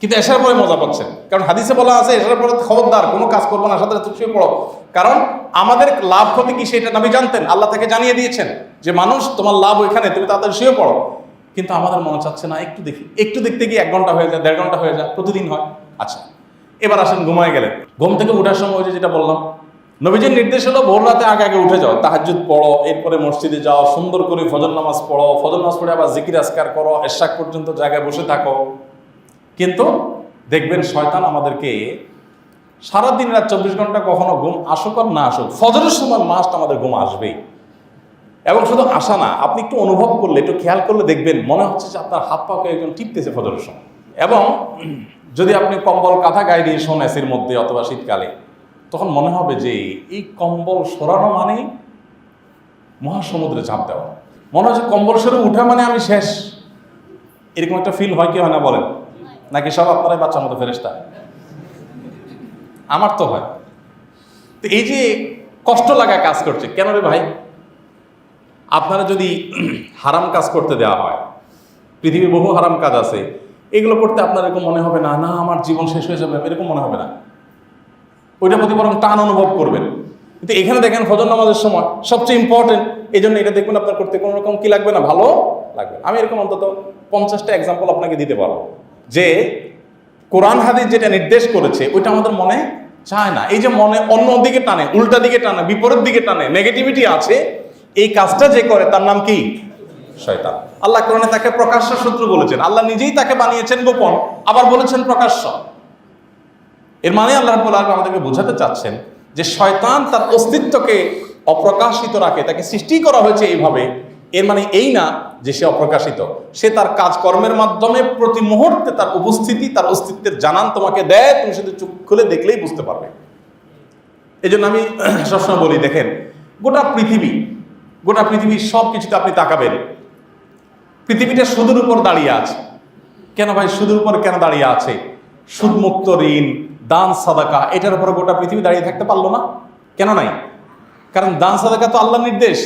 কিন্তু এশার পরে মজা পাচ্ছেন। কারণ হাদিসে বলা আছে এশার পরে খবরদার কোনো কাজ করবো না, সাথে শুয়ে পড়ো। কারণ আমাদের লাভ ক্ষতি কি সেটা নবী জানতেন, আল্লাহ তাকে জানিয়ে দিয়েছেন যে মানুষ তোমার লাভ ওইখানে, তুমি তাড়াতাড়ি শুয়ে পড়ো। কিন্তু আমাদের মনে চাচ্ছে না, একটু দেখি, একটু দেখতে গিয়ে 1 ঘন্টা হয়ে যায়, 1.5 ঘন্টা হয়ে যায়, প্রতিদিন হয়। আচ্ছা, এবার আসেন ঘুমায় গেলেন। ঘুম থেকে উঠার সময় ওই যেটা বললাম, নবীজির নির্দেশ হলো ভোর রাতে আগে উঠে যাও, তাহাজ্জুদ পড়ো, এরপরে মসজিদে যাও, সুন্দর করে ফজর নামাজ পড়ো, ফজর নামাজ পড়ে আবার জিকির আজকার করো, এশাক পর্যন্ত জায়গায় বসে থাকো। কিন্তু দেখবেন শয়তান আমাদেরকে সারাদিন রাত 24 ঘন্টা, কখনো ঘুম আসুক আর না আসুক, ফজরের সময় মাস্ট আমাদের ঘুম আসবেই। এবং শুধু আসা না, আপনি একটু অনুভব করলে, একটু খেয়াল করলে দেখবেন মনে হচ্ছে যে আপনার হাত পাকে একজন টিপতেছে ফজরের সময়। এবং যদি আপনি কম্বল কাঁথা গায়ে দিয়ে শোন এসির মধ্যে অথবা শীতকালে, তখন মনে হবে যে এই কম্বল সরানো মানে মহাসমুদ্রে ঝাঁপ দেওয়া। মনে হয় যে কম্বল সরে উঠা মানে আমি শেষ, এরকম একটা ফিল হয় কি হয় না বলেন? নাকি সব আপনারাই বাচ্চার মতো ফেরেশতা? আমার তো হয়। তো এই যে কষ্ট লাগা কাজ করছে কেন রে ভাই? আপনারা যদি হারাম কাজ করতে দেওয়া হয়, পৃথিবীর বহু হারাম কাজ আছে, এগুলো করতে আপনার এরকম মনে হবে না, না আমার জীবন শেষ হয়ে যাবে, এরকম মনে হবে না। ওইটার প্রতি বরং টান অনুভব করবেন। কিন্তু এখানে দেখেন ফজর নামাজের সময় সবচেয়ে ইম্পর্টেন্ট, এই জন্য এটা দেখবেন আপনার করতে কোনো রকম কি লাগবে না, ভালো লাগবে। আমি এরকম অন্তত 50টা এক্সাম্পল আপনাকে দিতে পারবো যে কোরআন হাদিস যেটা নির্দেশ করেছে ওইটা আমাদের মনে চায় না। এই যে মনে অন্য দিকে টানে, উল্টা দিকে টানে, বিপরীত দিকে টানে, নেগেটিভিটি আছে, এই কাজটা যে করে তার নাম কি? শয়তান। আল্লাহ কোরআনে তাকে প্রকাশ্য শত্রু বলেছেন, আল্লাহ নিজেই তাকে বানিয়েছেন গোপন, আবার বলেছেন প্রকাশ্য। এর মানে আল্লাহ রাব্বুল আলামিন আমাদেরকে বোঝাতে চাচ্ছেন যে শয়তান তার অস্তিত্বকে অপ্রকাশিত রাখে, তাকে সৃষ্টি করা হয়েছে এইভাবে। এর মানে এই না যে সে অপ্রকাশিত, সে তার কাজকর্মের মাধ্যমে প্রতি মুহূর্তে তার উপস্থিতি, তার অস্তিত্বের জানান তোমাকে দেয়, তুমি শুধু চোখ খুলে দেখলেই বুঝতে পারবে। এই জন্য আমি সবসময় বলি, দেখেন গোটা পৃথিবী সব কিছুতে আপনি তাকাবেন, পৃথিবীটা সুদের উপর দাঁড়িয়ে আছে। কেন ভাই সুদের উপর কেন দাঁড়িয়ে আছে? সুদমুক্ত ঋণ, দান সাদাকা, এটার উপর গোটা পৃথিবী দাঁড়িয়ে থাকতে পারলো না। কেন নাই? কারণ দান সাদাকা তো আল্লাহর নির্দেশ।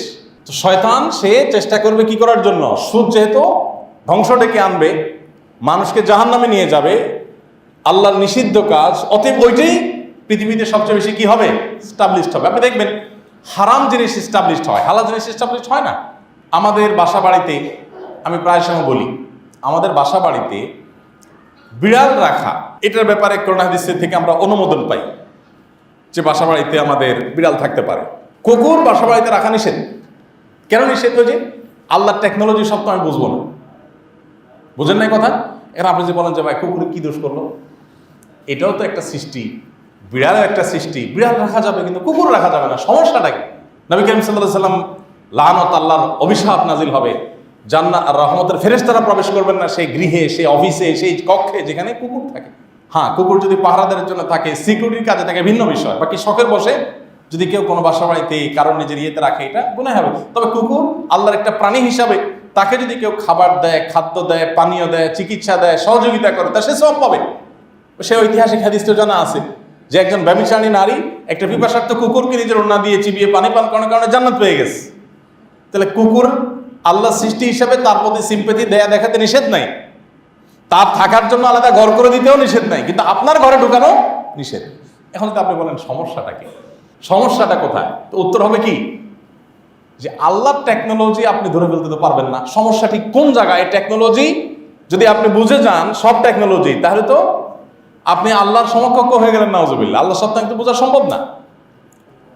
তো শয়তান সে চেষ্টা করবে কি করার জন্য? সুদ যেহেতু ধ্বংস ডেকে আনবে, মানুষকে জাহান্নামে নিয়ে যাবে, আল্লাহর নিষিদ্ধ কাজ, অতএব ওইটাই পৃথিবীতে সবচেয়ে বেশি কি হবে? স্টাবলিশড হবে। আপনি দেখবেন হারাম জিনিস স্টাবলিশড হয়, হালাল জিনিস স্টাবলিশড হয় না। আমাদের বাসা বাড়িতে আমি প্রায় সময় বলি, আমাদের বাসা বাড়িতে বিড়াল রাখা, এটার ব্যাপারে কোরআন হাদিসের থেকে আমরা অনুমোদন পাই যে বাসা বাড়িতে আমাদের বিড়াল থাকতে পারে। কুকুর বাসা বাড়িতে রাখা নিষেধ। কেন নিষেধ? হয়েছে আল্লাহর টেকনোলজি সব তো আমি বুঝবো না, বুঝেন নাই কথা? এরা আপনি যে বলেন যে ভাই কুকুর কি দোষ করলো, এটাও তো একটা সৃষ্টি, বিড়ালের একটা সৃষ্টি, বিড়াল রাখা যাবে কিন্তু কুকুর রাখা যাবে না, সমস্যাটা কি? নবী করিম সাল্লাল্লাহু আলাইহি সাল্লাম লানত, আল্লাহর অভিশাপ নাজিল হবে, জান্নাত আর রহমতের ফেরেশতারা প্রবেশ করবেন না সেই গৃহে, সেই অফিসে, সেই কক্ষে যেখানে কুকুর থাকে। হ্যাঁ, কুকুর যদি পাহারাদারের জন্য থাকে, সিকিউরিটির কাজে থাকে, ভিন্ন বিষয়। বাকি শখের বসে যদি কেউ কোনো বাসা বাড়িতে কারণ নিজের ইয়েতে রাখে, এটা গুনাহ হবে। তবে কুকুর আল্লাহর একটা প্রাণী হিসাবে তাকে যদি কেউ খাবার দেয়, খাদ্য দেয়, পানীয় দেয়, চিকিৎসা দেয়, সহযোগিতা করে, তা সে সওয়াব পাবে। সে ঐতিহাসিক হাদিস তো জানা আছে যে একজন ব্যভিচারী নারী একটা পিপাসার্থ কুকুরকে নিজের ওড়না দিয়ে চিবিয়ে পানি পান করার কারণে জান্নাত পেয়ে গেছে। তাহলে কুকুর আল্লাহ সৃষ্টি হিসাবে তার প্রতি সিম্পেথি দেখাতে নিষেধ নাই, তার থাকার জন্য আলাদা ঘর করে দিতেও নিষেধ নাই, কিন্তু আপনার ঘরে ঢুকানো নিষেধ। এখন তো আপনি বলেন সমস্যাটা কি? সমস্যাটা কোথায়? তো উত্তর হবে কি, যে আল্লাহর টেকনোলজি আপনি ধরে ফেলতে তো পারবেন না। সমস্যা ঠিক কোন জায়গায়? টেকনোলজি যদি আপনি বুঝে যান সব টেকনোলজি, তাহলে তো আপনি আল্লাহর সমকক্ষ হয়ে গেলেন, নাউজুবিল্লাহ। আল্লাহ সত্তা কিন্তু বোঝা সম্ভব না।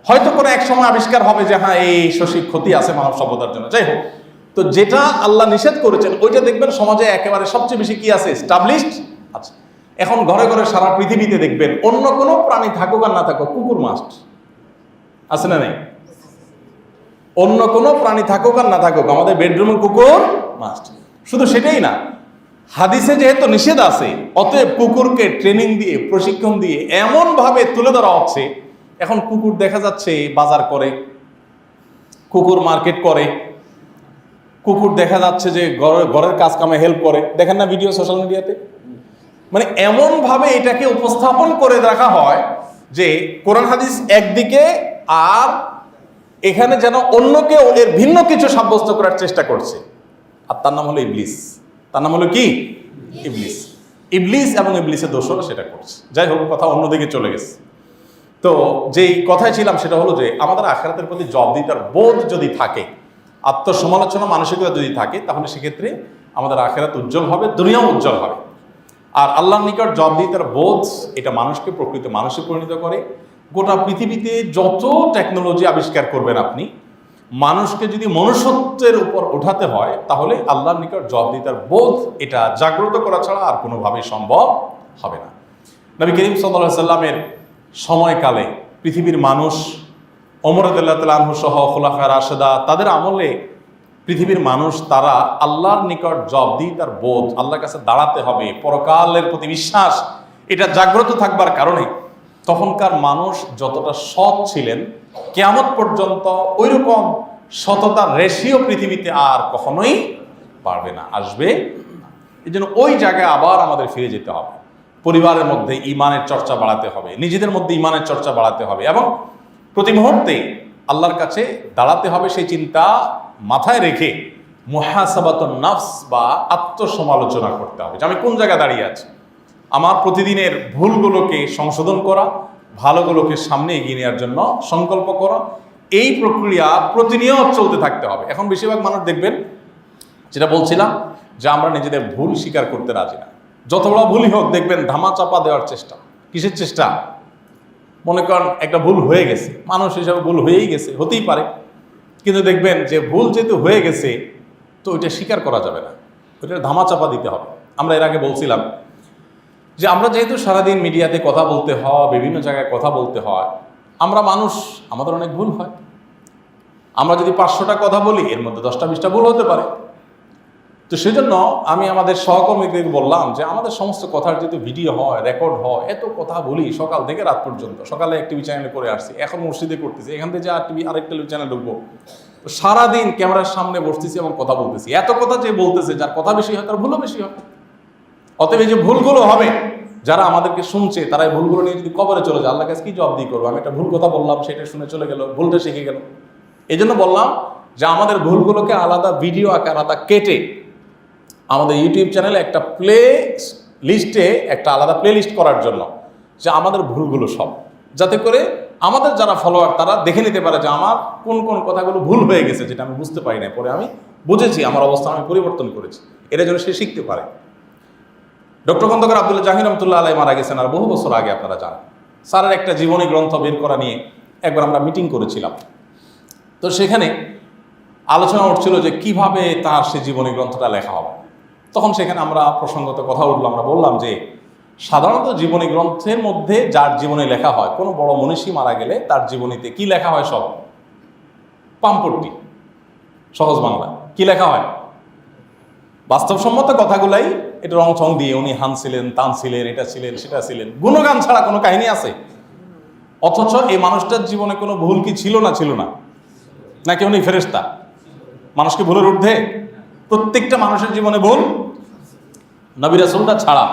হয়তো কোনো এক সময় আবিষ্কার হবে যে হ্যাঁ এই শশীর ক্ষতি আছে মানব সভ্যতার জন্য, যাই হোক। তো যেটা আল্লাহ নিষেধ করেছেন ওইটা দেখবেন সমাজে একেবারে সবচেয়ে বেশি কি আছে? স্টাবলিশড আছে। এখন ঘরে ঘরে সারা পৃথিবীতে দেখবেন অন্য কোনো প্রাণী থাকুক আর না থাকুক, কুকুর মাস্ট আছে না নেই? অন্য কোনো প্রাণী থাকুক আর না থাকুক, আমাদের বেডরুমে কুকুর মাস্ট। শুধু সেটাই না, হাদিসে যেহেতু নিষেধ আছে, অতএব কুকুরকে ট্রেনিং দিয়ে, প্রশিক্ষণ দিয়ে এমন ভাবে তুলে ধরা হচ্ছে, এখন কুকুর দেখা যাচ্ছে বাজার করে, কুকুর মার্কেট করে, কুকুর দেখা যাচ্ছে যে ঘরের কাজ কামে হেল্প করে। দেখেন না ভিডিও সোশ্যাল মিডিয়াতে? মানে এমন ভাবে এটাকে উপস্থাপন করে রাখা হয় যে কোরআন হাদিস একদিকে, আর এখানে যেন অন্যকে এর ভিন্ন কিছু সাব্যস্ত করার চেষ্টা করছে। আর তার নাম হলো ইবলিস। তার নাম হলো কি? ইবলিস। ইবলিস এবং ইবলিসের দোষরা সেটা করছে। যাই হোক, কথা অন্যদিকে চলে গেছে। তো যেই কথায় ছিলাম সেটা হলো যে আমাদের আখিরাতের প্রতি জবাবদিহিতার বোধ যদি থাকে, আত্মসমালোচনা মানসিকতা যদি থাকে, তাহলে সেক্ষেত্রে আমাদের আখিরাত উজ্জ্বল হবে, দুনিয়াও উজ্জ্বল হবে। আর আল্লাহর নিকট জবাবদিহিতার বোধ, এটা মানুষকে প্রকৃত মানুষে পরিণত করে। গোটা পৃথিবীতে যত টেকনোলজি আবিষ্কার করবেন আপনি, মানুষকে যদি মনুষ্যত্বের উপর ওঠাতে হয়, তাহলে আল্লাহর নিকট জবাবদিহিতার বোধ এটা জাগ্রত করা ছাড়া আর কোনোভাবেই সম্ভব হবে না। নবী করিম সাল্লাল্লাহু আলাইহি সাল্লামের সময়কালে পৃথিবীর মানুষ, ওমর রাদিয়াল্লাহু তাআলা আনহু সহ খুলাফায়ে রাশেদা, তাদের আমলে পৃথিবীর মানুষ তারা আল্লাহর নিকট জবাবদিহিতার বোধ, আল্লাহর কাছে দাঁড়াতে হবে, পরকালের প্রতি বিশ্বাস, এটা জাগ্রত থাকবার কারণে তখনকার মানুষ যতটা সৎ ছিলেন, কিয়ামত পর্যন্ত ওইরকম সততার রেশিও পৃথিবীতে আর কখনোই পারবে না, আসবে। এই জন্য ওই জায়গায় আবার আমাদের ফিরে যেতে হবে। পরিবারের মধ্যে ঈমানের চর্চা বাড়াতে হবে, নিজেদের মধ্যে ঈমানের চর্চা বাড়াতে হবে, এবং প্রতি মুহূর্তে আল্লাহর কাছে দাঁড়াতে হবে সেই চিন্তা মাথায় রেখে মুহাসাবাতুন নাফস বা আত্মসমালোচনা করতে হবে যে আমি কোন জায়গায় দাঁড়িয়ে আছি। আমার প্রতিদিনের ভুলগুলোকে সংশোধন করা, ভালোগুলোকে সামনে এগিয়ে নেওয়ার জন্য সংকল্প করা, এই প্রক্রিয়া প্রতিনিয়ত চলতে থাকতে হবে। এখন বেশিরভাগ মানুষ দেখবেন, যেটা বলছিলাম, যে আমরা নিজেদের ভুল স্বীকার করতে রাজি না। যত বড় ভুলই হোক দেখবেন ধামা চাপা দেওয়ার চেষ্টা। কিসের চেষ্টা? মনে করেন একটা ভুল হয়ে গেছে, মানুষ হিসাবে ভুল হয়েই গেছে, হতেই পারে, কিন্তু দেখবেন যে ভুল যেহেতু হয়ে গেছে তো ওইটা স্বীকার করা যাবে না, ওইটা ধামা চাপা দিতে হবে। আমরা এর আগে বলছিলাম যে আমরা যেহেতু সারাদিন মিডিয়াতে কথা বলতে হয়, বিভিন্ন জায়গায় কথা বলতে হয়, আমরা মানুষ, আমাদের অনেক ভুল হয়। আমরা যদি 500টা কথা বলি এর মধ্যে 10টা 20টা ভুল হতে পারে। তো সেজন্য আমি আমাদের সহকর্মীদের বললাম যে আমাদের সমস্ত কথার যেহেতু ভিডিও হয়, রেকর্ড হয়, এত কথা বলি সকাল থেকে রাত পর্যন্ত। সকালে এক টিভি চ্যানেলে করে আসছি, এখন মসজিদে করতেছি, এখান থেকে আরেক টেলিভি চ্যানেল ঢুকবো, সারাদিন ক্যামেরার সামনে বসতেছি এবং কথা বলতেছি। এত কথা যে বলতেছে, যার কথা বেশি হয় তার ভুলও বেশি হয়। অতএব এই যে ভুলগুলো হবে, যারা আমাদেরকে শুনছে তারা এই ভুলগুলো নিয়ে যদি কবরে চলে যায়, আল্লাহ কাছে কি জবাব দিয়ে করবো? আমি একটা ভুল কথা বললাম, সেটা শুনে চলে গেল, ভুলটা শিখে গেল। এই জন্য বললাম যে আমাদের ভুলগুলোকে আলাদা ভিডিও আকার আলাদা কেটে আমাদের ইউটিউব চ্যানেলে একটা প্লে লিস্টে একটা আলাদা প্লে লিস্ট করার জন্য, যে আমাদের ভুলগুলো সব, যাতে করে আমাদের যারা ফলোয়ার তারা দেখে নিতে পারে যে আমার কোন কোন কথাগুলো ভুল হয়ে গেছে, যেটা আমি বুঝতে পারি না, পরে আমি বুঝেছি, আমার অবস্থা আমি পরিবর্তন করেছি, এটা যেন সে শিখতে পারে। ডক্টর খন্দকার আব্দুল্লাহ জাহির রহমতুল্লাহ আলাইহি মারা গেছেন আর বহু বছর আগে, আপনারা জানেন। স্যারের একটা জীবনী গ্রন্থ বের করা নিয়ে একবার আমরা মিটিং করেছিলাম। তো সেখানে আলোচনা উঠছিল যে কিভাবে তার সে জীবনী গ্রন্থটা লেখা হবে। তখন সেখানে আমরা প্রসঙ্গত কথা উঠলো, আমরা বললাম যে সাধারণত জীবনী গ্রন্থের মধ্যে যার জীবনী লেখা হয়, কোনো বড় মনীষী মারা গেলে তার জীবনীতে কি লেখা হয়? সব পাম্পট্টি, সহজ বাংলা কি লেখা হয়? বাস্তবসম্মত কথাগুলাই এটা রং চং দিয়ে, উনি হান ছিলেন, তান ছিলেন, এটা ছিলেন, সেটা ছিলেন, গুণগান ছাড়া কোনো কাহিনী আছে? অথচ এই মানুষটার জীবনে কোনো ভুল কি ছিল না? ছিল না? নাকি উনি ফেরেশতা? মানুষকে ভুলের ঊর্ধ্বে? প্রত্যেকটা মানুষের জীবনে ভুল, নবী রাসূলটা ছাড়া।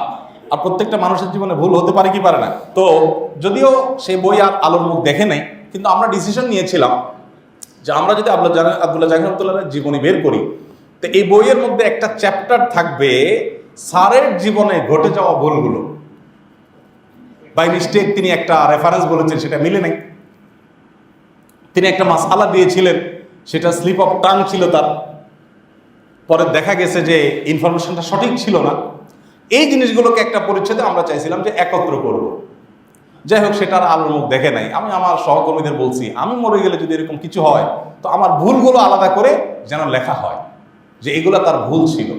আর প্রত্যেকটা মানুষের জীবনে ভুল হতে পারে কি পারে না? তো যদিও সেই বই আর আলোর মুখ দেখে নাই, কিন্তু আমরা ডিসিশন নিয়েছিলাম যে আমরা যদি আব্দুল্লাহ জাহির রহমতুল্লাহর জীবনী বের করি, তো এই বইয়ের মধ্যে একটা চ্যাপ্টার থাকবে স্যারের জীবনে ঘটে যাওয়া ভুলগুলো। বাই মিস্টেক তিনি একটা রেফারেন্স বলেছেন, সেটা মিলে নাই। তিনি একটা মাসআলা দিয়েছিলেন, সেটা স্লিপ অফ টাং ছিল তার, পরে দেখা গেছে যে ইনফরমেশনটা সঠিক ছিল না। এই জিনিসগুলোকে একটা পরিচ্ছেদে আমরা চাইছিলাম যে একত্র করব। যাই হোক, সেটার আলোর মুখ দেখে নাই। আমি আমার সহকর্মীদের বলছি, আমি মরে গেলে যদি এরকম কিছু হয় তো আমার ভুলগুলো আলাদা করে যেন লেখা হয় যে এগুলো তার ভুল ছিল।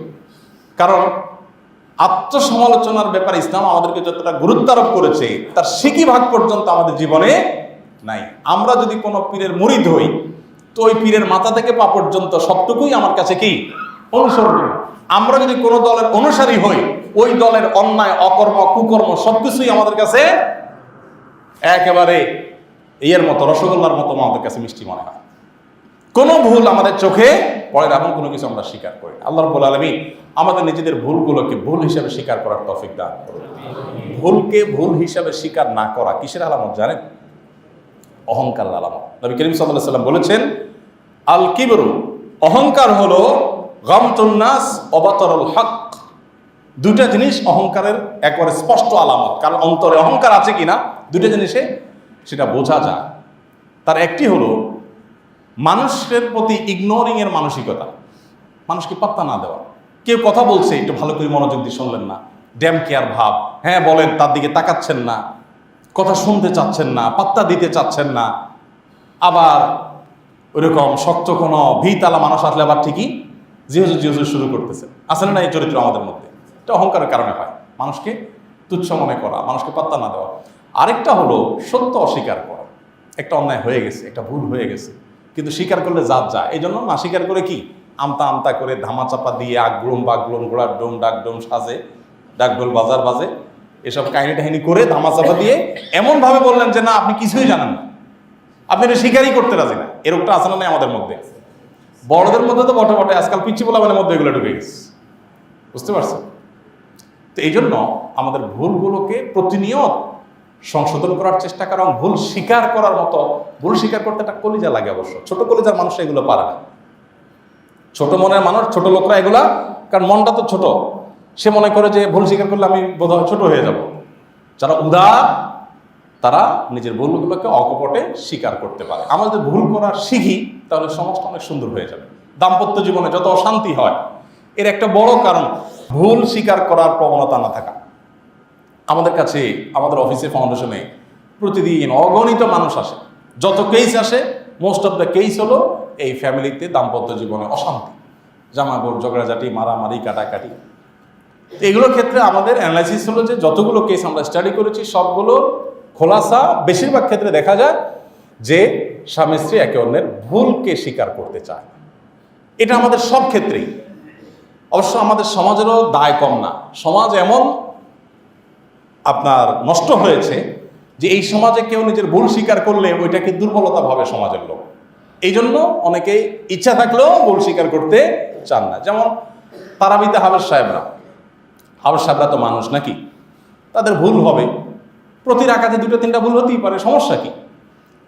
কারণ আত্মসমালোচনার ব্যাপারে ইসলাম আমাদেরকে যতটা গুরুত্ব আরোপ করেছে, তার সিকি ভাগ পর্যন্ত আমাদের জীবনে নাই। আমরা যদি কোনো পীরের মুরিদ হই, তো ওই পীরের মাথা থেকে পা পর্যন্ত সবটুকুই আমার কাছে কি? অনুসরণীয়। আমরা যদি কোনো দলের অনুসারী হই, ওই দলের অন্যায়, অকর্ম, কুকর্ম সবকিছুই আমাদের কাছে একেবারে এর মতো, রসগোল্লার মতো আমাদের কাছে মিষ্টি মনে হয়। কোনো ভুল আমাদের চোখে পড়ে না, এমন কোনো কিছু আমরা স্বীকার করি। আল্লাহ রাব্বুল আলামিন আমাদের নিজেদের ভুলগুলোকে ভুল হিসাবে স্বীকার করার তৌফিক দান করুন। ভুলকে ভুল হিসাবে স্বীকার না করা কিসের আলামত জানেন? অহংকারের আলামত। নবী করিম সাল্লাল্লাহু আলাইহি ওয়াসাল্লাম বলেছেন, আল কিবরু, অহংকার হলো গামতুন নাস ওয়া বাতারুল হক। দুইটা জিনিস অহংকারের একবারে স্পষ্ট আলামত। কারণ অন্তরে অহংকার আছে কিনা দুইটা জিনিসে সেটা বোঝা যায়। তার একটি হলো মানুষের প্রতি ইগনোরিং এর মানসিকতা, মানুষকে পাত্তা না দেওয়া। কেউ কথা বলছে, একটু ভালো করে মনোযোগ দিয়ে শুনলেন না, ড্যাম কেয়ার ভাব, হ্যাঁ বলেন, তার দিকে তাকাচ্ছেন না, কথা শুনতে চাচ্ছেন না, পাত্তা দিতে চাচ্ছেন না। আবার ওইরকম শক্ত কোনো ভিতালা মানুষ আসলে আবার ঠিকই জিহুজু শুরু করতেছে। আসলে না এই চরিত্র আমাদের মধ্যে, এটা অহংকারের কারণে হয়। মানুষকে তুচ্ছ মনে করা, মানুষকে পাত্তা না দেওয়া। আরেকটা হলো সত্য অস্বীকার করা। একটা অন্যায় হয়ে গেছে, একটা ভুল হয়ে গেছে, কিন্তু স্বীকার করলে জাত যায়। এই জন্য না স্বীকার করে কি আমতা আমতা করে ধামাচাপা দিয়ে আগলুম বাগলুম ঘোড়ার ডোম ডাকডোম সাজে, ডাকডোল বাজার বাজে, এসব কাহিনী টাহিনী করে ধামাচাপা দিয়ে এমনভাবে বললেন যে না আপনি কিছুই জানেন না, আপনি এটা স্বীকারই করতে রাজি না। এরকমটা আসলে নেই আমাদের মধ্যে। বড়দের মধ্যে তো বটে বটে, আজকাল পিচ্ছি পোলাপানের মধ্যে এগুলো ঢুকে গেছে, বুঝতে পারছেন? তো এই জন্য আমাদের ভুলগুলোকে প্রতিনিয়ত সংশোধন করার চেষ্টা করা, ভুল স্বীকার করার মতো। ভুল স্বীকার করতে একটা কলিজা লাগে অবশ্য, ছোট কলিজার মানুষ এগুলো পারে না। ছোট মনের মানুষ, ছোট লোকরা এগুলা, কারণ মনটা তো ছোট, সে মনে করে যে ভুল স্বীকার করলে আমি বোধহয় ছোট হয়ে যাব। যারা উদার তারা নিজের ভুলগুলোকে অকপটে স্বীকার করতে পারে। আমাদের ভুল করা শিখি, তাহলে সমাজটা অনেক সুন্দর হয়ে যাবে। দাম্পত্য জীবনে যত অশান্তি হয় এর একটা বড় কারণ ভুল স্বীকার করার প্রবণতা না থাকা। আমাদের কাছে, আমাদের অফিসে, ফাউন্ডেশনে প্রতিদিন অগণিত মানুষ আসে, যত কেস আসে মোস্ট অফ দ্য কেস হলো এই ফ্যামিলিতে দাম্পত্য জীবনে অশান্তি, জামাগড়, ঝগড়াঝাটি, মারামারি, কাটাকাটি। এগুলোর ক্ষেত্রে আমাদের অ্যানালাইসিস হলো যে যতগুলো কেস আমরা স্টাডি করেছি সবগুলো খোলাসা বেশিরভাগ ক্ষেত্রে দেখা যায় যে স্বামী স্ত্রী একে অন্যের ভুলকে স্বীকার করতে চায়। এটা আমাদের সব ক্ষেত্রেই। অবশ্য আমাদের সমাজেরও দায় কম না। সমাজ এমন আপনার নষ্ট হয়েছে যে এই সমাজে কেউ নিজের ভুল স্বীকার করলে ওইটাকে দুর্বলতা ভাবে সমাজের লোক। এই জন্য অনেকেই ইচ্ছা থাকলেও ভুল স্বীকার করতে চান না। যেমন তারাবিতে হাফেজ সাহেবরা তো মানুষ নাকি, তাদের ভুল হবে, প্রতি রাকাতে 2-3টা ভুল হতেই পারে, সমস্যা কি?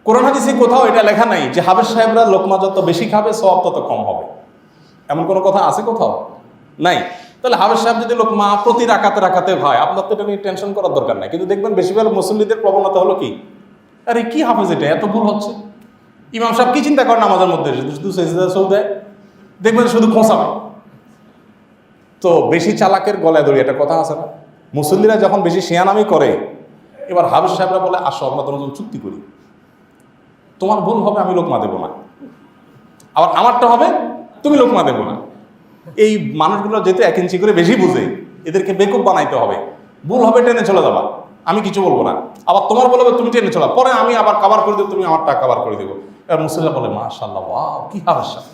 কোরআন হাদিসে কোথাও এটা লেখা নাই যে হাফেজ সাহেবরা লোকমা যত বেশি খাবে সওয়াব তত কম হবে, এমন কোনো কথা আছে কোথাও? নাই। তাহলে হাফেজ সাহেব যদি লোকমা প্রতি রাকাতে হয়, আপনার তো এটা নিয়ে টেনশন করার দরকার নাই। কিন্তু দেখবেন বেশিরভাগ মুসল্লিদের প্রবণতা হলো কি, আরে কি হাফেজ এটা এত ভুল হচ্ছে। ইমাম সাহেব কি চিন্তা করেন নামাজের মধ্যে, শুধু সেজদা সৌ দেয়, দেখবেন শুধু খোঁচাবে। তো বেশি চালাকের গলায় দড়ি, একটা কথা আছে না? মুসল্লিরা যখন বেশি শিয়ানামি করে, এবার হাফেজ সাহেবরা বলে আসো আমরা তোমার চুক্তি করি, তোমার ভুল হবে আমি লোকমা দেবো না, আবার আমারটা হবে তুমি লোকমা দেবো না। এই মানুষগুলো যেহেতু 1 ইঞ্চি করে বেশি বুঝে, এদেরকে বেকুব বানাইতে হবে। ভুল হবে টেনে চলে যাবা, আমি কিছু বলবো না, আবার তোমার বলবে তুমি টেনে চলা, পরে আমি আবার কাভার করে দেবো, তুমি আমারটা কাভার করে দেবো। এবার মুসল্লিরা বলে মাশাআল্লাহ, ওয়াও কি হাফেজ সাহেব,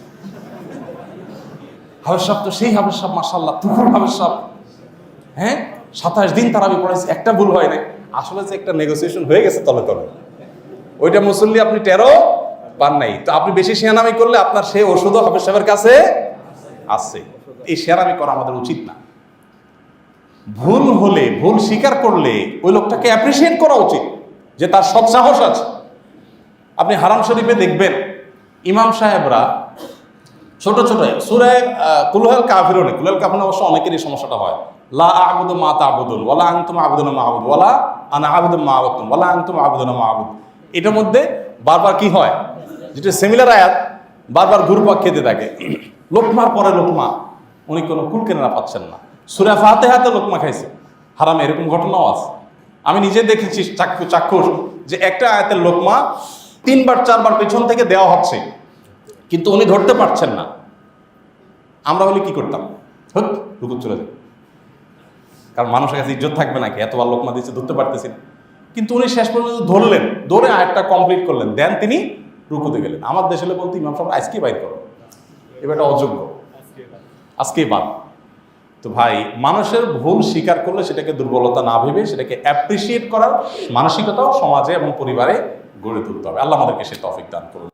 হাফেজ সাহেব তো সেই হাফেজ সাহেব, মাশাআল্লাহ তুকুর হাফেজ সাহেব, হ্যাঁ 27 দিন তারাবি পড়াইছে, একটা ভুল হয় নাই। আসলে যে একটা নেগোসিয়েশন হয়ে গেছে তলে তলে, ওইটা মুসল্লি আপনি টেরও পান নাই। তো আপনি বেশি শিয়ানামি করলে আপনার সেই ওষুধও হাফেজ সাহেবের কাছে আছে। এই শিয়ানামি করা আমাদের উচিত না। ভুল হলে, ভুল স্বীকার করলে ওই লোকটাকে অ্যাপ্রিসিয়েট করা উচিত যে তার সৎ সাহস আছে। আপনি হারাম শরীফে দেখবেন ইমাম সাহেবরা ছোট ছোট সূরা কুলুল কাফিরুন, কুলুল কাফিরুন অবশ্য অনেকেরই সমস্যাটা হয়, লা আ'বুদু মা তা'বুদুন ওয়ালা আনতুম আ'বুদুনা মা আ'বুদু ওয়ালা আনা আ'বুদু মা আ'বুদতুম ওয়ালা আনতুম আ'বুদুনা মা আ'বুদু। এটার মধ্যে বারবার কি হয়, যেটা সিমিলার আয়াত বারবার ঘুরপাক খেতে থাকে। লোকমার পরে লোকমা, উনি কোনো কুল কেনারা পাচ্ছেন না। সূরা ফাতিহাতে লোকমা খাইছে হারাম, এরকম ঘটনাও আছে। আমি নিজে দেখেছি চাক্ষুষ যে একটা আয়াতের লোকমা 3-4বার পেছন থেকে দেওয়া হচ্ছে, কিন্তু উনি ধরতে পারছেন না। আমরা হলে কি করতাম, রুকু চলে যাবে, কারণ মানুষের কাছে ইজ্জত থাকবে নাকি, এতবার লোকমা দিচ্ছে ধরতে পারতেছি না। কিন্তু উনি শেষ পর্যন্ত ধরলেন, ধরে আয়াতটা কমপ্লিট করলেন, দেন তিনি রুকুতে গেলেন। আমার দেশে বলতে ইমাম সাহেব আজকে বাইর করো, এবার এটা অযোগ্য, আজকেই বাদ। তো ভাই, মানুষের ভুল স্বীকার করলে সেটাকে দুর্বলতা না ভেবে সেটাকে অ্যাপ্রিসিয়েট করার মানসিকতাও সমাজে এবং পরিবারে গড়ে তুলতে হবে। আল্লাহ আমাদেরকে সে তৌফিক দান করুন।